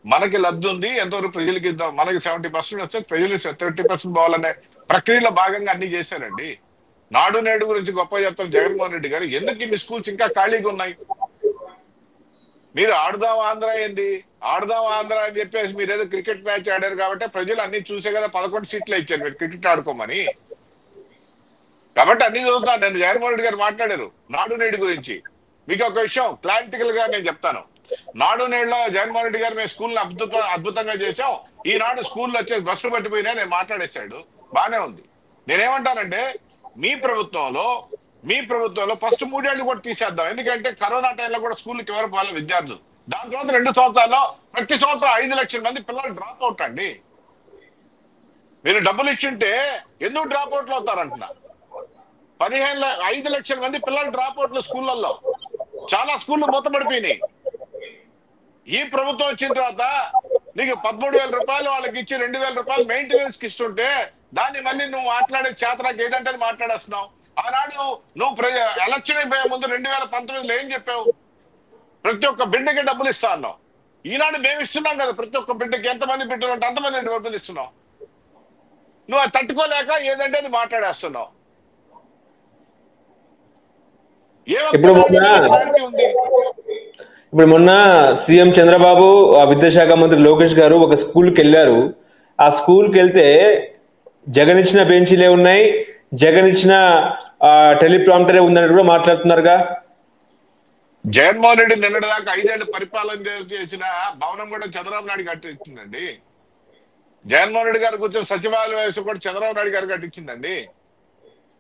Speaker 2: మనకి లబ్ధి ఉంది, ఎంతవరకు ప్రజలకి ఇద్దాం. మనకి 70% వస్తే ప్రజలు 30% పోవాలనే ప్రక్రియలో భాగంగా అన్ని చేశారండి. నాడు నేడు గురించి గొప్ప చెప్తారు జగన్మోహన్ రెడ్డి గారు. ఎందుకు ఇన్ని స్కూల్స్ ఇంకా ఖాళీగా ఉన్నాయి? మీరు ఆడుదాం ఆంధ్ర ఏంది, ఆడుదాం ఆంధ్ర అని చెప్పేసి మీరు ఏదో క్రికెట్ మ్యాచ్ ఆడారు కాబట్టి ప్రజలు అన్ని చూసే కదా 11 సీట్లు ఇచ్చారు మీరు క్రికెట్ ఆడుకోమని. కాబట్టి అన్ని చూస్తున్నాను. నేను జగన్మోహన్ రెడ్డి గారు మాట్లాడారు నాడు నేడు గురించి. మీకు ఒక విషయం క్లారిటికల్ గా నేను చెప్తాను. నాడు నేడులో జగన్మోహన్ రెడ్డి గారు మేము స్కూల్ని అద్భుతంగా చేసాం, ఈనాడు స్కూల్లో వచ్చేసి బస్సులు పట్టిపోయినా నేను మాట్లాడేశాడు. బానే ఉంది. నేనేమంటానంటే మీ ప్రభుత్వంలో ఫస్ట్ 3 ఏళ్ళు కూడా తీసేద్దాం. ఎందుకంటే కరోనా టైంలో కూడా స్కూల్కి ఎవరు పోవాలి విద్యార్థులు. దాని తర్వాత 2 సంవత్సరాల్లో ప్రతి సంవత్సరం 5 లక్షల మంది పిల్లలు డ్రాప్ అవుట్ అండి. మీరు డబ్బులు ఇచ్చింటే ఎందుకు డ్రాప్ అవుట్లు అవుతారంటున్నా. 5 లక్షల మంది పిల్లలు డ్రాప్ అవుట్లు స్కూళ్ళల్లో. చాలా స్కూళ్ళు మూతపడిపోయినాయి. ఈ ప్రభుత్వం వచ్చిన తర్వాత నీకు 13,000 రూపాయలు వాళ్ళకి ఇచ్చి 2,000 రూపాయలు మెయింటెనెన్స్ కి ఇస్తుంటే దాన్ని మళ్ళీ నువ్వు మాట్లాడే చేతనాకి ఏదంటే మాట్లాడేస్తున్నావు. ఆనాడు నువ్వు ఎలక్షన్ అయిపోయే ముందు 2019లో ఏం చెప్పావు? ప్రతి ఒక్క బిడ్డకి డబ్బులు ఇస్తా అన్నావు. ఈనాడు మేము ఇస్తున్నాం కదా, ప్రతి ఒక్క బిడ్డకి ఎంతమంది బిడ్డలు ఉంటే అంతమంది డబ్బులు ఇస్తున్నావు. నువ్వు అది తట్టుకోలేక ఏదంటే అది మాట్లాడేస్తున్నావు.
Speaker 1: ఇప్పుడు మొన్న సీఎం చంద్రబాబు, విద్యాశాఖ మంత్రి లోకేష్ గారు ఒక స్కూల్కి వెళ్ళారు. ఆ స్కూల్కి వెళ్తే జగన్ ఇచ్చిన బెంచీలే ఉన్నాయి, జగన్ ఇచ్చిన టెలిప్రాంప్టరే ఉందని కూడా మాట్లాడుతున్నారుగా.
Speaker 2: జగన్మోహన్ రెడ్డి నిన్నటిదాకా 5 ఏళ్ళు పరిపాలన చేసిన భవనం కూడా చంద్రబాబు నాయుడు కట్టించిందండి. జగన్మోహన్ రెడ్డి గారు కూర్చొని సచివాలయ వ్యవస్థ కూడా చంద్రబాబు నాయుడు గారు కట్టించిందండి.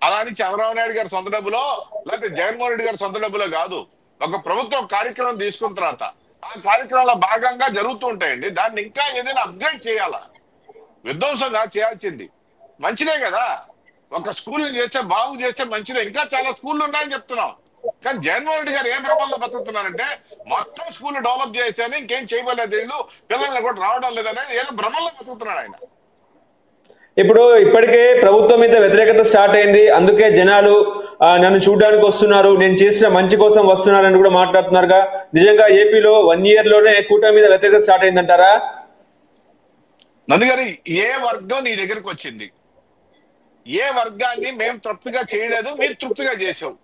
Speaker 2: అలా అని చంద్రబాబు నాయుడు గారి సొంత డబ్బులో లేకపోతే జగన్మోహన్ రెడ్డి గారి సొంత డబ్బులో కాదు. ఒక ప్రభుత్వం కార్యక్రమం తీసుకున్న తర్వాత ఆ కార్యక్రమంలో భాగంగా జరుగుతూ ఉంటాయండి. దాన్ని ఇంకా ఏదైనా అప్గ్రేడ్ చేయాలా? విధ్వంసంగా చేయాల్సింది మంచిదే కదా. ఒక స్కూల్ చేస్తే బాగు చేస్తే మంచిదే. ఇంకా చాలా స్కూళ్ళు ఉన్నాయని చెప్తున్నాం. కానీ జగన్మోహన్ రెడ్డి గారు ఏ భ్రమంలో బతుకుతున్నారంటే మొత్తం స్కూల్ డెవలప్ చేశాను, ఇంకేం చేయలేదు, వీళ్ళు పిల్లల్ని కూడా రావడం లేదనేది ఏదో భ్రమంలో బతుకుతున్నాడు ఆయన.
Speaker 1: ఇప్పుడు ఇప్పటికే ప్రభుత్వం మీద వ్యతిరేకత స్టార్ట్ అయింది. అందుకే జనాలు నన్ను చూడడానికి వస్తున్నారు, నేను చేసిన మంచి కోసం వస్తున్నారని కూడా మాట్లాడుతున్నారుగా. నిజంగా ఏపీలో 1 year లోనే కూటమి మీద వ్యతిరేకత స్టార్ట్ అయిందంటారా?
Speaker 2: నందుగారి, ఏ వర్గం నీ దగ్గరికి వచ్చింది? ఏ వర్గాన్ని మేము తృప్తిగా చేయలేదు, మీరు తృప్తిగా చేసావు.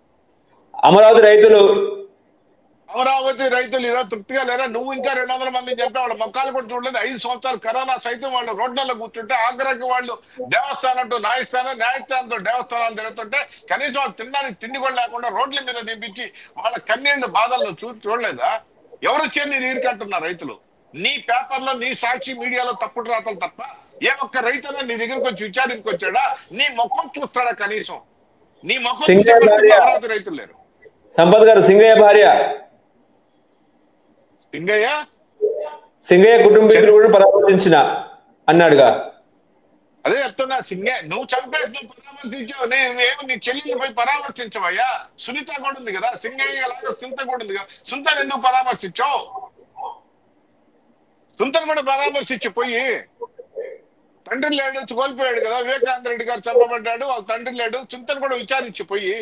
Speaker 1: అమరావతి రైతులు
Speaker 2: ఈరోజు తృప్తిగా లేరా? నువ్వు ఇంకా 200 మందిని చెప్పే వాళ్ళ మొక్కలు కూడా చూడలేదు. 5 సంవత్సరాలు కరోనా సైతం వాళ్ళు రోడ్లలో కూర్చుంటే ఆఖరికి వాళ్ళు దేవస్థానంతో న్యాయస్థానంతో దేవస్థానాలు తిరుగుతుంటే కనీసం వాళ్ళు తినడానికి తిండి కూడా లేకుండా రోడ్ల మీద దింపించి వాళ్ళ కన్నీళ్ళు బాధలను చూడలేదా? ఎవరు వచ్చి నీ దగ్గరికి అంటున్నారు రైతులు? నీ పేపర్లో, నీ సాక్షి మీడియాలో తప్పుడు రాతలు తప్ప ఏ ఒక్క రైతన్నా నీ దగ్గరికి వచ్చి విచారణకు వచ్చాడా? నీ ముఖం చూస్తాడా కనీసం? నీ ముఖం అమరావతి రైతులు లేరు.
Speaker 1: సంపత్ గారు సింగయ్య భార్య, సింగయ్య కుటుంబీకులు కూడా పరామర్శించిన అన్నాడుగా.
Speaker 2: అదే చెప్తున్నా, సింగయ్య నువ్వు చంపేసి నువ్వు పరామర్శించావు. నేను నీ చెల్లెల్ని పోయి పరామర్శించవయ్యా. సునీత కూడా ఉంది కదా, సింగయ్య లాగా సునీత కూడా ఉంది కదా. సునీతను ఎందుకు పరామర్శించావు? సునీతను కూడా పరామర్శించి పోయి, తండ్రి లేడు, కోల్పోయాడు కదా, వివేకానంద రెడ్డి గారు చంపబడ్డాడు, వాళ్ళ తండ్రి లేడు, సునీతను కూడా విచారించి పోయి.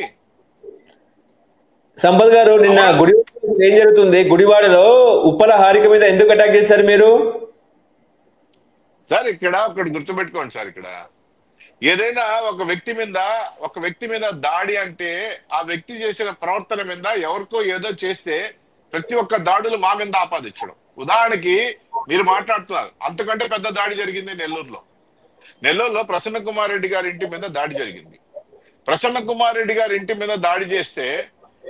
Speaker 1: సంపత్ గారు, నిన్న ఏం జరుగుతుంది? గుడివాడలో ఉప్పల హారిక మీద ఎందుకు అటాక్ చేశారు మీరు?
Speaker 2: సార్ ఇక్కడ ఒకటి గుర్తుపెట్టుకోండి సార్, ఇక్కడ ఏదైనా ఒక వ్యక్తి మీద దాడి అంటే ఆ వ్యక్తి చేసిన ప్రవర్తన మీద ఎవరికో ఏదో చేస్తే ప్రతి ఒక్క దాడులు మా మీద ఆపాదించడం. ఉదాహరణకి మీరు మాట్లాడుతున్నారు, అంతకంటే పెద్ద దాడి జరిగింది నెల్లూరులో ప్రసన్న కుమార్ రెడ్డి గారి ఇంటి మీద దాడి జరిగింది. ప్రసన్న కుమార్ రెడ్డి గారి ఇంటి మీద దాడి చేస్తే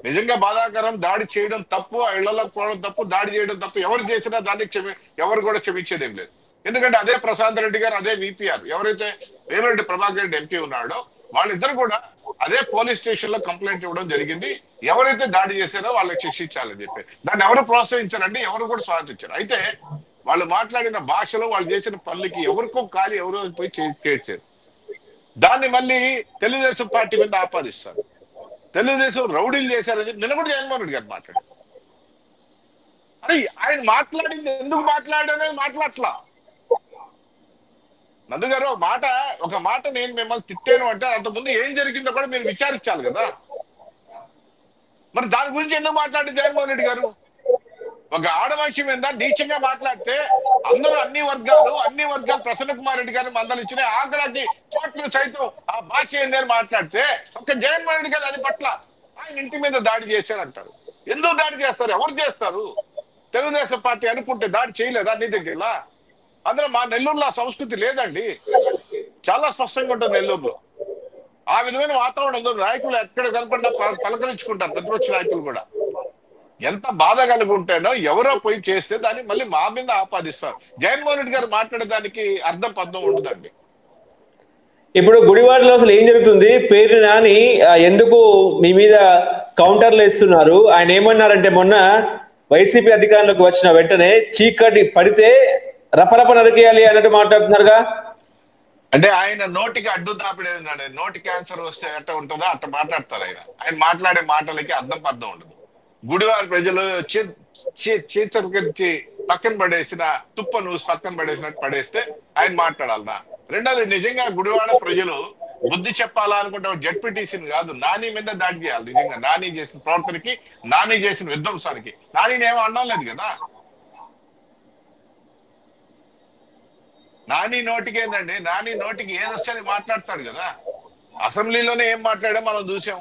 Speaker 2: నిజంగా బాధాకరం. దాడి చేయడం తప్పు, ఆ ఇళ్లలోకి పోవడం తప్పు, దాడి చేయడం తప్పు. ఎవరు చేసినా దాన్ని ఎవరు కూడా క్షమించేదేం లేదు. ఎందుకంటే అదే ప్రశాంత్ రెడ్డి గారు, అదే విపిఆర్ ఎవరైతే వేమిరెడ్డి ప్రభాకర్ రెడ్డి ఎంపీ ఉన్నాడో వాళ్ళిద్దరు కూడా అదే పోలీస్ స్టేషన్ లో కంప్లైంట్ ఇవ్వడం జరిగింది. ఎవరైతే దాడి చేశారో వాళ్ళకి శిక్షించాలని చెప్పి దాన్ని ఎవరు ప్రోత్సహించారండి? ఎవరు కూడా స్వాగతించారు. అయితే వాళ్ళు మాట్లాడిన భాషలో, వాళ్ళు చేసిన పనులకి ఎవరికో కాలి ఎవరో పోయి చేర్చారు. దాన్ని మళ్ళీ తెలుగుదేశం పార్టీ మీద ఆపాదిస్తారు. తెలుగుదేశం రౌడీలు చేశారని చెప్పి నిన్న కూడా జగన్మోహన్ రెడ్డి గారు మాట్లాడారు. అరే ఆయన మాట్లాడింది ఎందుకు మాట్లాడనేది మాట్లాడట్లా. నందు గారు ఒక మాట నేను మిమ్మల్ని తిట్టాను అంటే అంతకుముందు ఏం జరిగిందో కూడా మీరు విచారించాలి కదా. మరి దాని గురించి ఎందుకు మాట్లాడి జగన్మోహన్ రెడ్డి గారు? ఒక ఆడమనిషి మీద నీచంగా మాట్లాడితే అందరూ అన్ని వర్గాలు ప్రసన్న కుమార్ రెడ్డి గారిని మందలించిన ఆఖరాకి కోర్టులు సైతం ఆ భాష ఏంది అని మాట్లాడితే ఒక జగన్మోహన్ రెడ్డి గారు అది పట్ల ఆయన ఇంటి మీద దాడి చేశారంటారు. ఎందుకు దాడి చేస్తారు? ఎవరు చేస్తారు? తెలుగుదేశం పార్టీ అనుకుంటే దాడి చేయలేదా నీ దగ్గర? అందులో మా నెల్లూరులో సంస్కృతి లేదండి. చాలా స్పష్టంగా ఉంటుంది నెల్లూరులో. ఆ విధమైన వాతావరణం నాయకులు ఎక్కడ కనపడినా పలకరించుకుంటారు, ప్రతిపక్ష నాయకులు కూడా. ఎంత బాధ కలిగి ఉంటేనో ఎవరో పోయి చేస్తే దాన్ని మళ్ళీ మా మీద ఆపాదిస్తారు. జగన్మోహన్ రెడ్డి గారు మాట్లాడేదానికి అర్థం పర్థం ఉండదండి.
Speaker 1: ఇప్పుడు గుడివాడలో అసలు ఏం జరుగుతుంది? పేరు నాని ఎందుకు మీ మీద కౌంటర్లు ఇస్తున్నారు? ఆయన ఏమన్నారంటే మొన్న వైసీపీ అధికారంలోకి వచ్చిన వెంటనే చీకటి పడితే రపరప నరికేయాలి అన్నట్టు మాట్లాడుతున్నారుగా.
Speaker 2: అంటే ఆయన నోటికి అడ్డు తాపిడేది, నోటి క్యాన్సర్ వస్తే ఎట్ట ఉంటుందో అట్ట మాట్లాడతారు. ఆయన మాట్లాడే మాటలకి అర్థం పర్థం ఉండదు. గుడివారి ప్రజలు చీతరించి పక్కన పడేసిన తుప్ప నువ్వు పక్కన పడేసినట్టు పడేస్తే ఆయన మాట్లాడాలనా? రెండోది, నిజంగా గుడివాడ ప్రజలు బుద్ధి చెప్పాలా అనుకుంటే జడ్పీటీసీని కాదు, నాని మీద దాడి చేయాలి. నిజంగా నాని చేసిన ప్రవర్తనకి, నాని చేసిన విధ్వంసానికి నానిని ఏమో అనడం లేదు కదా. నాని నోటికి ఏందండి, నాని నోటికి ఏదొస్తే అది మాట్లాడతాడు కదా. అసెంబ్లీలోనే ఏం మాట్లాడా మనం చూసాం.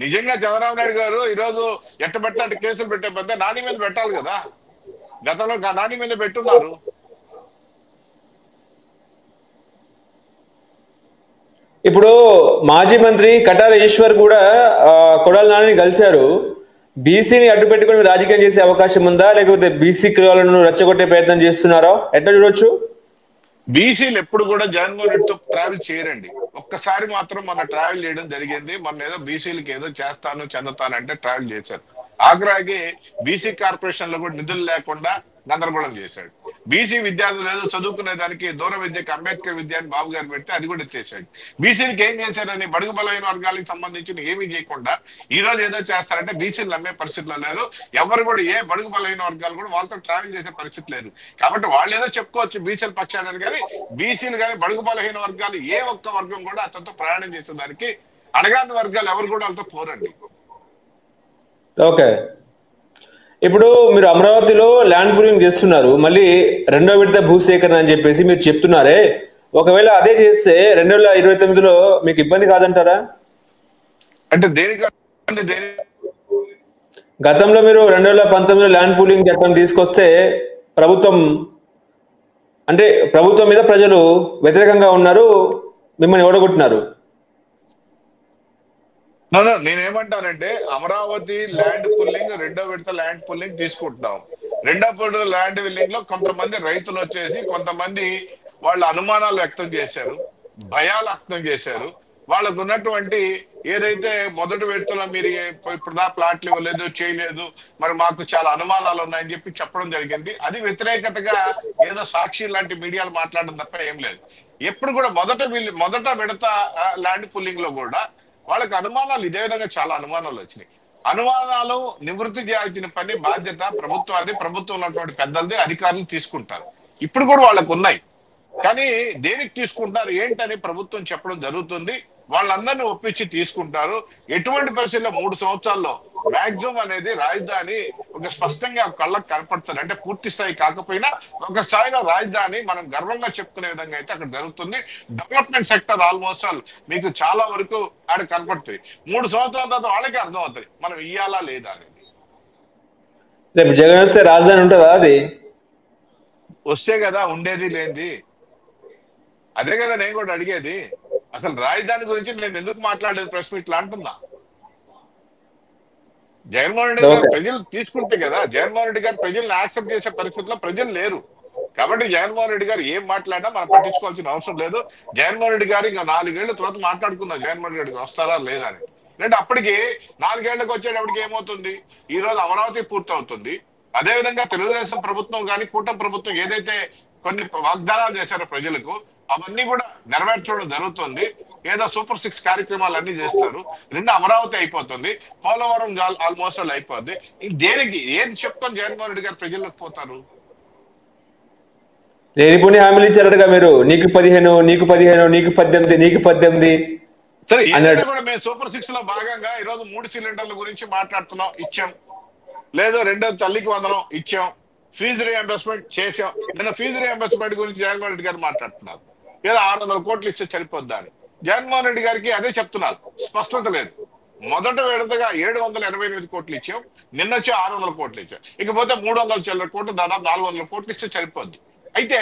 Speaker 2: నిజంగా చంద్రబాబు నాయుడు గారు ఈరోజు ఎట్టబెట్టాడు కేసులు పెట్టే పెద్ద నాని మీద పెట్టాలి కదా. గతంలో నాని మీద పెట్టున్నారు.
Speaker 1: ఇప్పుడు మాజీ మంత్రి కటార ఈశ్వర్ కూడా కొడాలి నానిని కలిశారు. బీసీని అడ్డు పెట్టుకుని రాజకీయం చేసే అవకాశం ఉందా, లేకపోతే బీసీ కులాలను రెచ్చగొట్టే ప్రయత్నం చేస్తున్నారో ఎట్లా చూడొచ్చు?
Speaker 2: బీసీలు ఎప్పుడు కూడా జగన్మోహన్ రెడ్డితో ట్రావెల్ చేయరండి. ఒక్కసారి మాత్రం మొన్న ట్రావెల్ చేయడం జరిగింది. మొన్న ఏదో బీసీలకి ఏదో చేస్తాను చెందుతానంటే ట్రావెల్ చేశారు. ఆగ్రాకి బీసీ కార్పొరేషన్ లో కూడా నిధులు లేకుండా గందరగోళం చేశాడు. బీసీ విద్యార్థులు ఏదో చదువుకునే దానికి దూర విద్యకి అంబేద్కర్ విద్య అని బాబు గారు పెడితే అది కూడా చేశాడు. బీసీలకి ఏం చేశారని బడుగు బలైన వర్గాలకు సంబంధించిన ఏమీ చేయకుండా ఈ రోజు ఏదో చేస్తారంటే బీసీలు నమ్మే పరిస్థితుల్లో లేరు. ఎవరు కూడా ఏ బడుగు బలైన వర్గాలు కూడా వాళ్ళతో ట్రావెల్ చేసే పరిస్థితి లేదు. కాబట్టి వాళ్ళు ఏదో చెప్పుకోవచ్చు బీసీల పక్షాన్ని, కానీ బీసీలు కానీ బడుగు బలహీన వర్గాలు ఏ ఒక్క వర్గం కూడా అతనితో ప్రయాణం చేసేదానికి అణగారిన వర్గాలు ఎవరు కూడా వాళ్ళతో పోరండి.
Speaker 1: ఓకే, ఇప్పుడు మీరు అమరావతిలో ల్యాండ్ పూలింగ్ చేస్తున్నారు, మళ్ళీ రెండో విడత భూసేకరణ అని చెప్పేసి మీరు చెప్తున్నారే, ఒకవేళ అదే చేస్తే 2029లో మీకు ఇబ్బంది కాదంటారా?
Speaker 2: అంటే దేనికి?
Speaker 1: గతంలో మీరు 2019లో ల్యాండ్ పూలింగ్ చట్టం తీసుకొస్తే ప్రభుత్వం మీద ప్రజలు వ్యతిరేకంగా ఉన్నారు, మిమ్మల్ని ఓడగొట్టినారు.
Speaker 2: నేనేమంటానంటే అమరావతి ల్యాండ్ పుల్లింగ్ రెండో విడత ల్యాండ్ పుల్లింగ్ తీసుకుంటున్నాం. రెండో విడత ల్యాండ్ పుల్లింగ్ లో కొంతమంది రైతులు వచ్చేసి కొంతమంది వాళ్ళ అనుమానాలు వ్యక్తం చేశారు, భయాలు వ్యక్తం చేశారు. వాళ్ళకు ఉన్నటువంటి ఏదైతే మొదటి విడతలో మీరు ఇప్పుడు ప్లాట్లు ఇవ్వలేదు చేయలేదు, మరి మాకు చాలా అనుమానాలు ఉన్నాయని చెప్పి చెప్పడం జరిగింది. అది వ్యతిరేకతగా ఏదో సాక్షి లాంటి మీడియాలు మాట్లాడడం తప్ప ఏం లేదు. ఎప్పుడు కూడా మొదట విడత ల్యాండ్ పుల్లింగ్ లో కూడా వాళ్ళకి అనుమానాలు ఇదే విధంగా చాలా అనుమానాలు వచ్చినాయి. అనుమానాలు నివృత్తి చేయాల్సిన పని బాధ్యత ప్రభుత్వాన్ని, ప్రభుత్వం ఉన్నటువంటి పెద్దలది, అధికారులు తీసుకుంటారు. ఇప్పుడు కూడా వాళ్ళకు ఉన్నాయి, కానీ దేనికి తీసుకుంటారు ఏంటని ప్రభుత్వం చెప్పడం జరుగుతుంది. వాళ్ళందరినీ ఒప్పించి తీసుకుంటారు. ఎటువంటి పరిస్థితుల్లో 3 సంవత్సరాల్లో మాక్సిమం అనేది రాజధాని ఒక స్పష్టంగా కళ్ళకు కనపడుతుంది. అంటే పూర్తి స్థాయి కాకపోయినా ఒక స్థాయిలో రాజధాని మనం గర్వంగా చెప్పుకునే విధంగా అయితే అక్కడ జరుగుతుంది. డెవలప్మెంట్ సెక్టర్ ఆల్మోస్ట్ ఆల్ మీకు చాలా వరకు ఆడ కనపడుతుంది. 3 సంవత్సరాల తర్వాత వాళ్ళకే అర్థం అవుతుంది మనం ఇయ్యాలా లేదా అనేది.
Speaker 1: రేపు జగన్ వస్తే రాజధాని ఉంటుందా? అది
Speaker 2: వస్తే కదా ఉండేది లేనిది. అదే కదా నేను కూడా అడిగేది. అసలు రాజధాని గురించి నేను ఎందుకు మాట్లాడేది ప్రెస్ మీట్లు అంటున్నా. జగన్మోహన్ రెడ్డి గారు ప్రజలు తీసుకుంటే కదా, జగన్మోహన్ రెడ్డి గారు ప్రజల్ని యాక్సెప్ట్ చేసే పరిస్థితుల్లో ప్రజలు లేరు. కాబట్టి జగన్మోహన్ రెడ్డి గారు ఏం మాట్లాడినా మనం పట్టించుకోవాల్సిన అవసరం లేదు. జగన్మోహన్ రెడ్డి గారు ఇంకా 4 ఏళ్ల తర్వాత మాట్లాడుకుందాం జగన్మోహన్ రెడ్డి వస్తారా లేదా అని. అంటే అప్పటికి 4 ఏళ్లకు వచ్చేటప్పటికి ఏమవుతుంది, ఈ రోజు అమరావతి పూర్తవుతుంది. అదేవిధంగా తెలుగుదేశం ప్రభుత్వం కానీ కూటమి ప్రభుత్వం ఏదైతే కొన్ని వాగ్దానాలు చేశారో ప్రజలకు అవన్నీ కూడా నెరవేర్చడం జరుగుతుంది. ఏదో సూపర్ 6 కార్యక్రమాలు అన్ని చేస్తారు. అమరావతి అయిపోతుంది, పోలవరం ఆల్మోస్ట్ ఆల్ అయిపోద్ది. దేనికి ఏది చెప్పుకొని జగన్మోహన్ రెడ్డి గారు ప్రజల్లోకి పోతారు?
Speaker 1: లేనిపోని హామీలు ఇచ్చారటగా మీరు, నీకు 15, నీకు 15, నీకు 18, నీకు 18.
Speaker 2: సరే, ఏదైనా కూడా మేము సూపర్ 6 లో భాగంగా ఈరోజు 3 సిలిండర్ల గురించి మాట్లాడుతున్నాం, ఇచ్చాం. లేదు రెండో తల్లికి 100 ఇచ్చాం, ఫీజు రీఎంబర్స్మెంట్ చేసాం. నిన్న ఫీజు రీఎంబర్స్మెంట్ గురించి జగన్మోహన్ రెడ్డి గారు మాట్లాడుతున్నారు. ఏదో 600 కోట్లు ఇస్తే సరిపోద్దా అని. జగన్మోహన్ రెడ్డి గారికి అదే చెప్తున్నారు, స్పష్టత లేదు. మొదట విడతగా 788 కోట్లు ఇచ్చాం, నిన్న వచ్చి 600 కోట్లు ఇచ్చాం. ఇకపోతే 300 చిల్లర కోట్లు, దాదాపు 400 కోట్లు ఇస్తే సరిపోద్ది. అయితే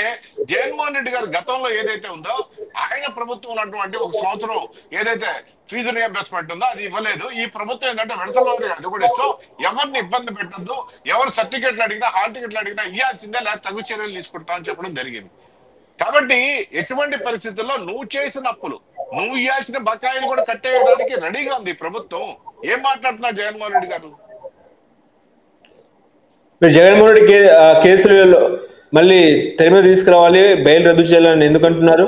Speaker 2: జగన్మోహన్ రెడ్డి గారు గతంలో ఏదైతే ఉందో ఆయన ప్రభుత్వం ఉన్నటువంటి 1 సంవత్సరం ఏదైతే ఫీజు రియంబర్స్మెంట్ ఉందో అది ఇవ్వలేదు. ఈ ప్రభుత్వం ఏంటంటే విడతలోనే అది కూడా ఇస్తాం, ఎవరిని ఇబ్బంది పెట్టద్దు, ఎవరు సర్టిఫికెట్లు అడిగినా హాల్ టికెట్లు అడిగినా ఇవ్వాల్సిందే, లేదా తగు చర్యలు తీసుకుంటామని చెప్పడం జరిగింది. కాబట్టి ఎటువంటి పరిస్థితుల్లో నువ్వు చేసిన అప్పులు, నువ్వు ఇవ్వాల్సిన బకాయిలు కూడా కట్టేయడానికి రెడీగా ఉంది ప్రభుత్వం. ఏం మాట్లాడుతున్నారు జగన్మోహన్ రెడ్డి గారు?
Speaker 1: జగన్మోహన్ రెడ్డి కేసులు మళ్ళీ తెర మీద తీసుకురావాలి, బెయిల్ రద్దు చేయాలని ఎందుకు అంటున్నారు?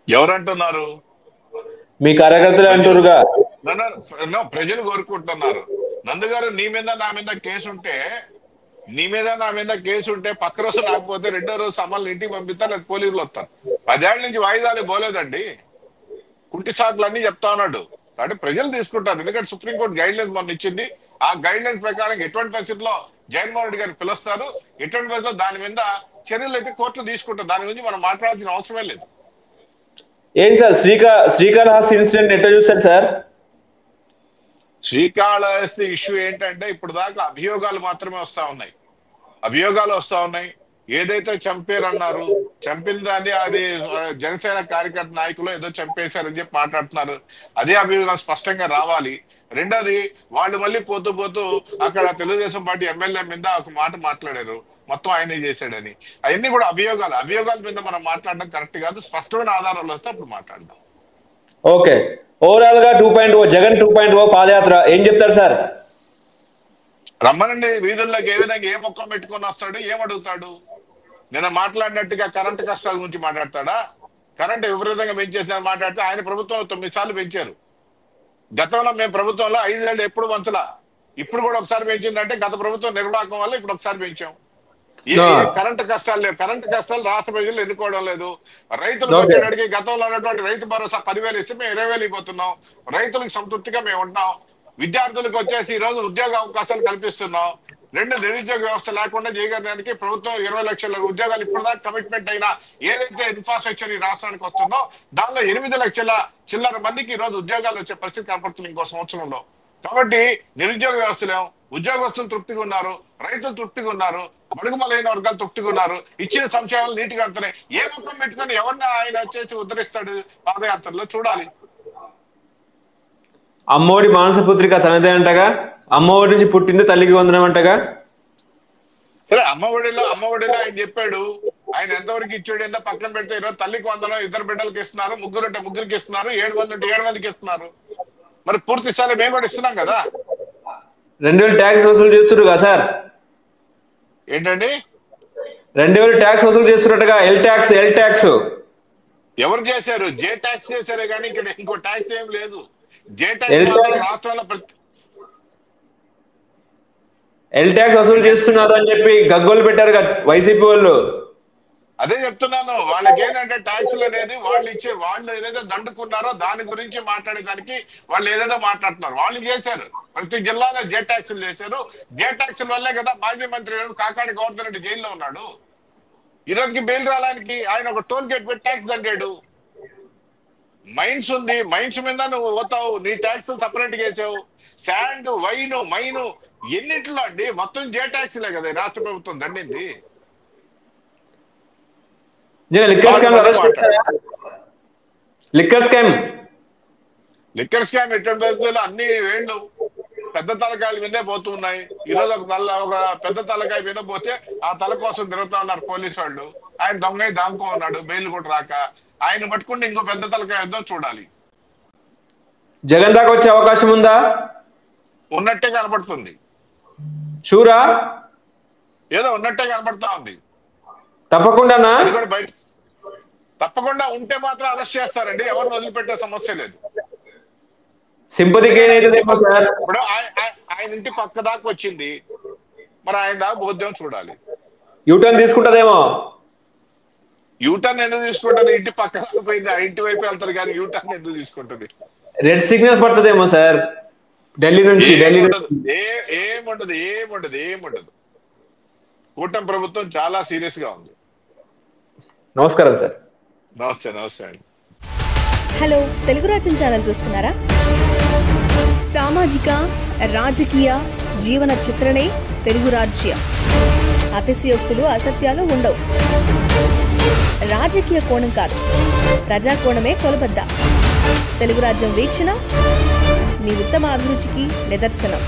Speaker 2: ఎవరంటున్నారు?
Speaker 1: మీ కార్యకర్తలు అంటారుగా.
Speaker 2: ప్రజలు కోరుకుంటున్నారు. నందు గారు, నీ మీద నా మీద కేసు ఉంటే పక్క రోజు రాకపోతే 2వ రోజు సమాలు ఇంటికి పంపిస్తారు, లేదా పోలీసులు వస్తారు. 10 ఏళ్ల నుంచి వాయిదాలు పోలేదండి, కుంటి సాకులు అన్ని చెప్తా ఉన్నాడు. అంటే ప్రజలు తీసుకుంటారు, ఎందుకంటే సుప్రీంకోర్టు గైడ్ లైన్స్ మొన్న ఇచ్చింది. ఆ గైడ్ లైన్స్ ప్రకారం ఎటువంటి పరిస్థితుల్లో జగన్మోహన్ రెడ్డి గారిని పిలుస్తారు, ఎటువంటి పరిస్థితుల్లో దాని మీద చర్యలు అయితే కోర్టులు తీసుకుంటారు. దాని గురించి మనం మాట్లాడాల్సిన అవసరమే లేదు.
Speaker 1: ఏం సార్ శ్రీకాళహస్తి ఇన్సిడెంట్ ఎట్లా చూస్తారు సార్?
Speaker 2: శ్రీకాళహస్తి ఇష్యూ ఏంటంటే ఇప్పుడు దాకా అభియోగాలు మాత్రమే వస్తా ఉన్నాయి. ఏదైతే చంపారన్నారు, చంపిన దాన్ని అది జనసేన కార్యకర్త నాయకులు ఏదో చంపేశారని చెప్పి మాట్లాడుతున్నారు. అదే అభియోగాలు స్పష్టంగా రావాలి. రెండోది, వాళ్ళు మళ్ళీ పోతూ అక్కడ తెలుగుదేశం పార్టీ ఎమ్మెల్యే మీద ఒక మాట మాట్లాడారు, మొత్తం ఆయనే చేశాడని. అవన్నీ కూడా అభియోగాల మీద మనం మాట్లాడడం కరెక్ట్ కాదు. స్పష్టమైన ఆధారాలు వస్తే అప్పుడు మాట్లాడదాం.
Speaker 1: ఓకే, ఓవరాల్ గా 2.0 జగన్ 2.0 పాదయాత్ర ఏం చెప్తారు సార్?
Speaker 2: రమ్మనండి వీధుల్లోకి. ఏ విధంగా ఏ పక్కన పెట్టుకొని వస్తాడు, ఏమడుగుతాడు? నిన్న మాట్లాడినట్టుగా కరెంటు కష్టాల గురించి మాట్లాడతాడా? కరెంటు విపరీతంగా పెంచేసిన మాట్లాడితే ఆయన ప్రభుత్వం 9 సార్లు పెంచారు. గతంలో మేము ప్రభుత్వంలో 5 ఏళ్ళు ఎప్పుడు పంచలా, ఇప్పుడు కూడా ఒకసారి పెంచిందంటే గత ప్రభుత్వం నిర్వాహకం వల్ల ఇప్పుడు ఒకసారి పెంచాం. కరెంటు కష్టాలు లేవు. కరెంటు కష్టాలు రాష్ట్ర ప్రజలు ఎన్నుకోవడం లేదు. రైతులు వచ్చేటడికి గతంలో ఉన్నటువంటి రైతు భరోసా 10,000 ఇస్తే మేము 20,000 అయిపోతున్నాం. రైతులకు సంతృప్తిగా మేము ఉంటున్నాం. విద్యార్థులకు వచ్చేసి ఈ రోజు ఉద్యోగ అవకాశాలు కల్పిస్తున్నాం. 2 నిరుద్యోగ వ్యవస్థ లేకుండా చేయడానికి ప్రభుత్వం 20 లక్షల ఉద్యోగాలు ఇప్పటిదాకా కమిట్మెంట్ అయినా ఏదైతే ఇన్ఫ్రాస్ట్రక్చర్ ఈ రాష్ట్రానికి వస్తుందో దానిలో 8 లక్షల చిల్లర మందికి ఈ రోజు ఉద్యోగాలు వచ్చే పరిస్థితి కనపడుతుంది ఇంకో సంవత్సరంలో. కాబట్టి నిరుద్యోగ వ్యవస్థలో ఉద్యోగస్తులు తృప్తిగా ఉన్నారు, రైతులు తృప్తిగా ఉన్నారు, బడుగు బలైన వర్గాలు తృప్తిగా ఉన్నారు. ఇచ్చిన సంశయాలు నీటిగా అంతనే. ఏ ముఖం పెట్టుకొని ఎవరిని ఆయన వచ్చేసి ఉద్ధరిస్తాడు పాదయాత్రలో చూడాలి.
Speaker 1: అమ్మఒడి మానసపుత్రిక తనదే అంటగా, అమ్మఒడి నుంచి పుట్టింది తల్లికి వందనం అంటగా.
Speaker 2: సరే, అమ్మఒడిలో ఆయన చెప్పాడు, ఆయన ఎంతవరకు ఇచ్చాడు ఎంత పక్కన పెడితే ఈరోజు తల్లికి వందనం 2 బిడ్డలకి ఇస్తున్నారు, 3 ఉంటే 3కి ఇస్తున్నారు, 7 మంది ఉంటే 7 మందికి ఇస్తున్నారు. మరి పూర్తి స్థాయిలో మేము కూడా ఇస్తున్నాం కదా.
Speaker 1: 2000 ట్యాక్స్ వసూలు చేస్తున్నారు కదా సార్?
Speaker 2: ఏంటండి
Speaker 1: 2000 ట్యాక్స్ వసూలు చేస్తున్నట్టుగా? ఎల్ ట్యాక్స్
Speaker 2: ఎవరు చేశారు? జే ట్యాక్స్ చేశారే కానీ ఇక్కడ ఇంకో ట్యాక్స్ ఏం లేదు. జే ట్యాక్స్ రాష్ట్రాల
Speaker 1: ఎల్ ట్యాక్స్ వసూలు చేస్తున్నారు అని చెప్పి గగ్గోలు పెట్టారు కదా వైసీపీ వాళ్ళు.
Speaker 2: అదే చెప్తున్నాను, వాళ్ళకి ఏంటంటే ట్యాక్సులు అనేది వాళ్ళు ఏదైతే దండుకున్నారో దాని గురించి మాట్లాడేదానికి వాళ్ళు ఏదైతే మాట్లాడుతున్నారు. వాళ్ళు చేశారు, ప్రతి జిల్లాలో జే ట్యాక్సులు చేశారు. జే ట్యాక్సుల వల్లే కదా మాజీ మంత్రి కాకాని గోవర్ధన్ రెడ్డి జైల్లో ఉన్నాడు. ఈ రోజుకి బెయిల్ రావడానికి ఆయన ఒక టోల్ గేట్ పెట్టి ట్యాక్స్ దండాడు. మైన్స్ ఉంది, మైన్స్ మీద నువ్వు పోతావు, నీ ట్యాక్స్ సపరేట్ గా వేసావు. శాండ్, వైన్, మైను ఎన్నింటిలో అండి మొత్తం జే ట్యాక్స్లే కదా రాష్ట్ర ప్రభుత్వం దండింది.
Speaker 1: లిక్కర్
Speaker 2: స్కామ్ ఎటువంటి అన్ని వేళ్ళు పెద్ద తలకాయల మీదే పోతున్నాయి. ఈరోజు ఒక పెద్ద తలకాయ మీద పోతే ఆ తల కోసం తిరుగుతా ఉన్నారు పోలీసు వాళ్ళు. ఆయన దొంగ దాంకో ఉన్నాడు, బెయిల్ కూడా రాక. ఆయన పట్టుకుంటే ఇంకో పెద్ద తలకాయ వద్దాం చూడాలి.
Speaker 1: జగన్ దాకా వచ్చే అవకాశం ఉందా?
Speaker 2: ఉన్నట్టే కనబడుతుంది.
Speaker 1: షూరా?
Speaker 2: ఏదో ఉన్నట్టే కనబడతా ఉంది.
Speaker 1: తప్పకుండా
Speaker 2: తప్పకుండా ఉంటే మాత్రం అరెస్ట్ చేస్తారండి, ఎవరిని వదిలిపెట్టే సమస్య లేదు.
Speaker 1: సింపతికి
Speaker 2: ఇప్పుడు ఆయన ఇంటి పక్క దాకా వచ్చింది, మరి ఆయన దాకా బోధ్యం చూడాలి.
Speaker 1: యూటర్న్ తీసుకుంటదేమో.
Speaker 2: యూటర్న్ ఎందుకు తీసుకుంటది? ఇంటి పక్క దాకా పోయింది, ఆ ఇంటి వైపు వెళ్తారు కానీ యూటర్న్ ఎందుకు తీసుకుంటది?
Speaker 1: రెడ్ సిగ్నల్ పడుతుందేమో సార్ ఢిల్లీ నుంచి.
Speaker 2: ఏముండదు. కూటమి ప్రభుత్వం చాలా సీరియస్ గా ఉంది.
Speaker 1: నమస్కారం సార్.
Speaker 2: నమస్తే అండి.
Speaker 3: హలో, తెలుగు రాజ్యం ఛానల్ చూస్తున్నారా? సామాజిక, రాజకీయ, జీవన చిత్రణే తెలుగు రాజ్యం. అతిశయోక్తులు అసత్యాలు ఉండవు. రాజకీయ కోణం కాదు, ప్రజా కోణమే కొలబద్ద. తెలుగు రాజ్యం వీక్షణ మీ ఉత్తమ అభిరుచికి నిదర్శనం.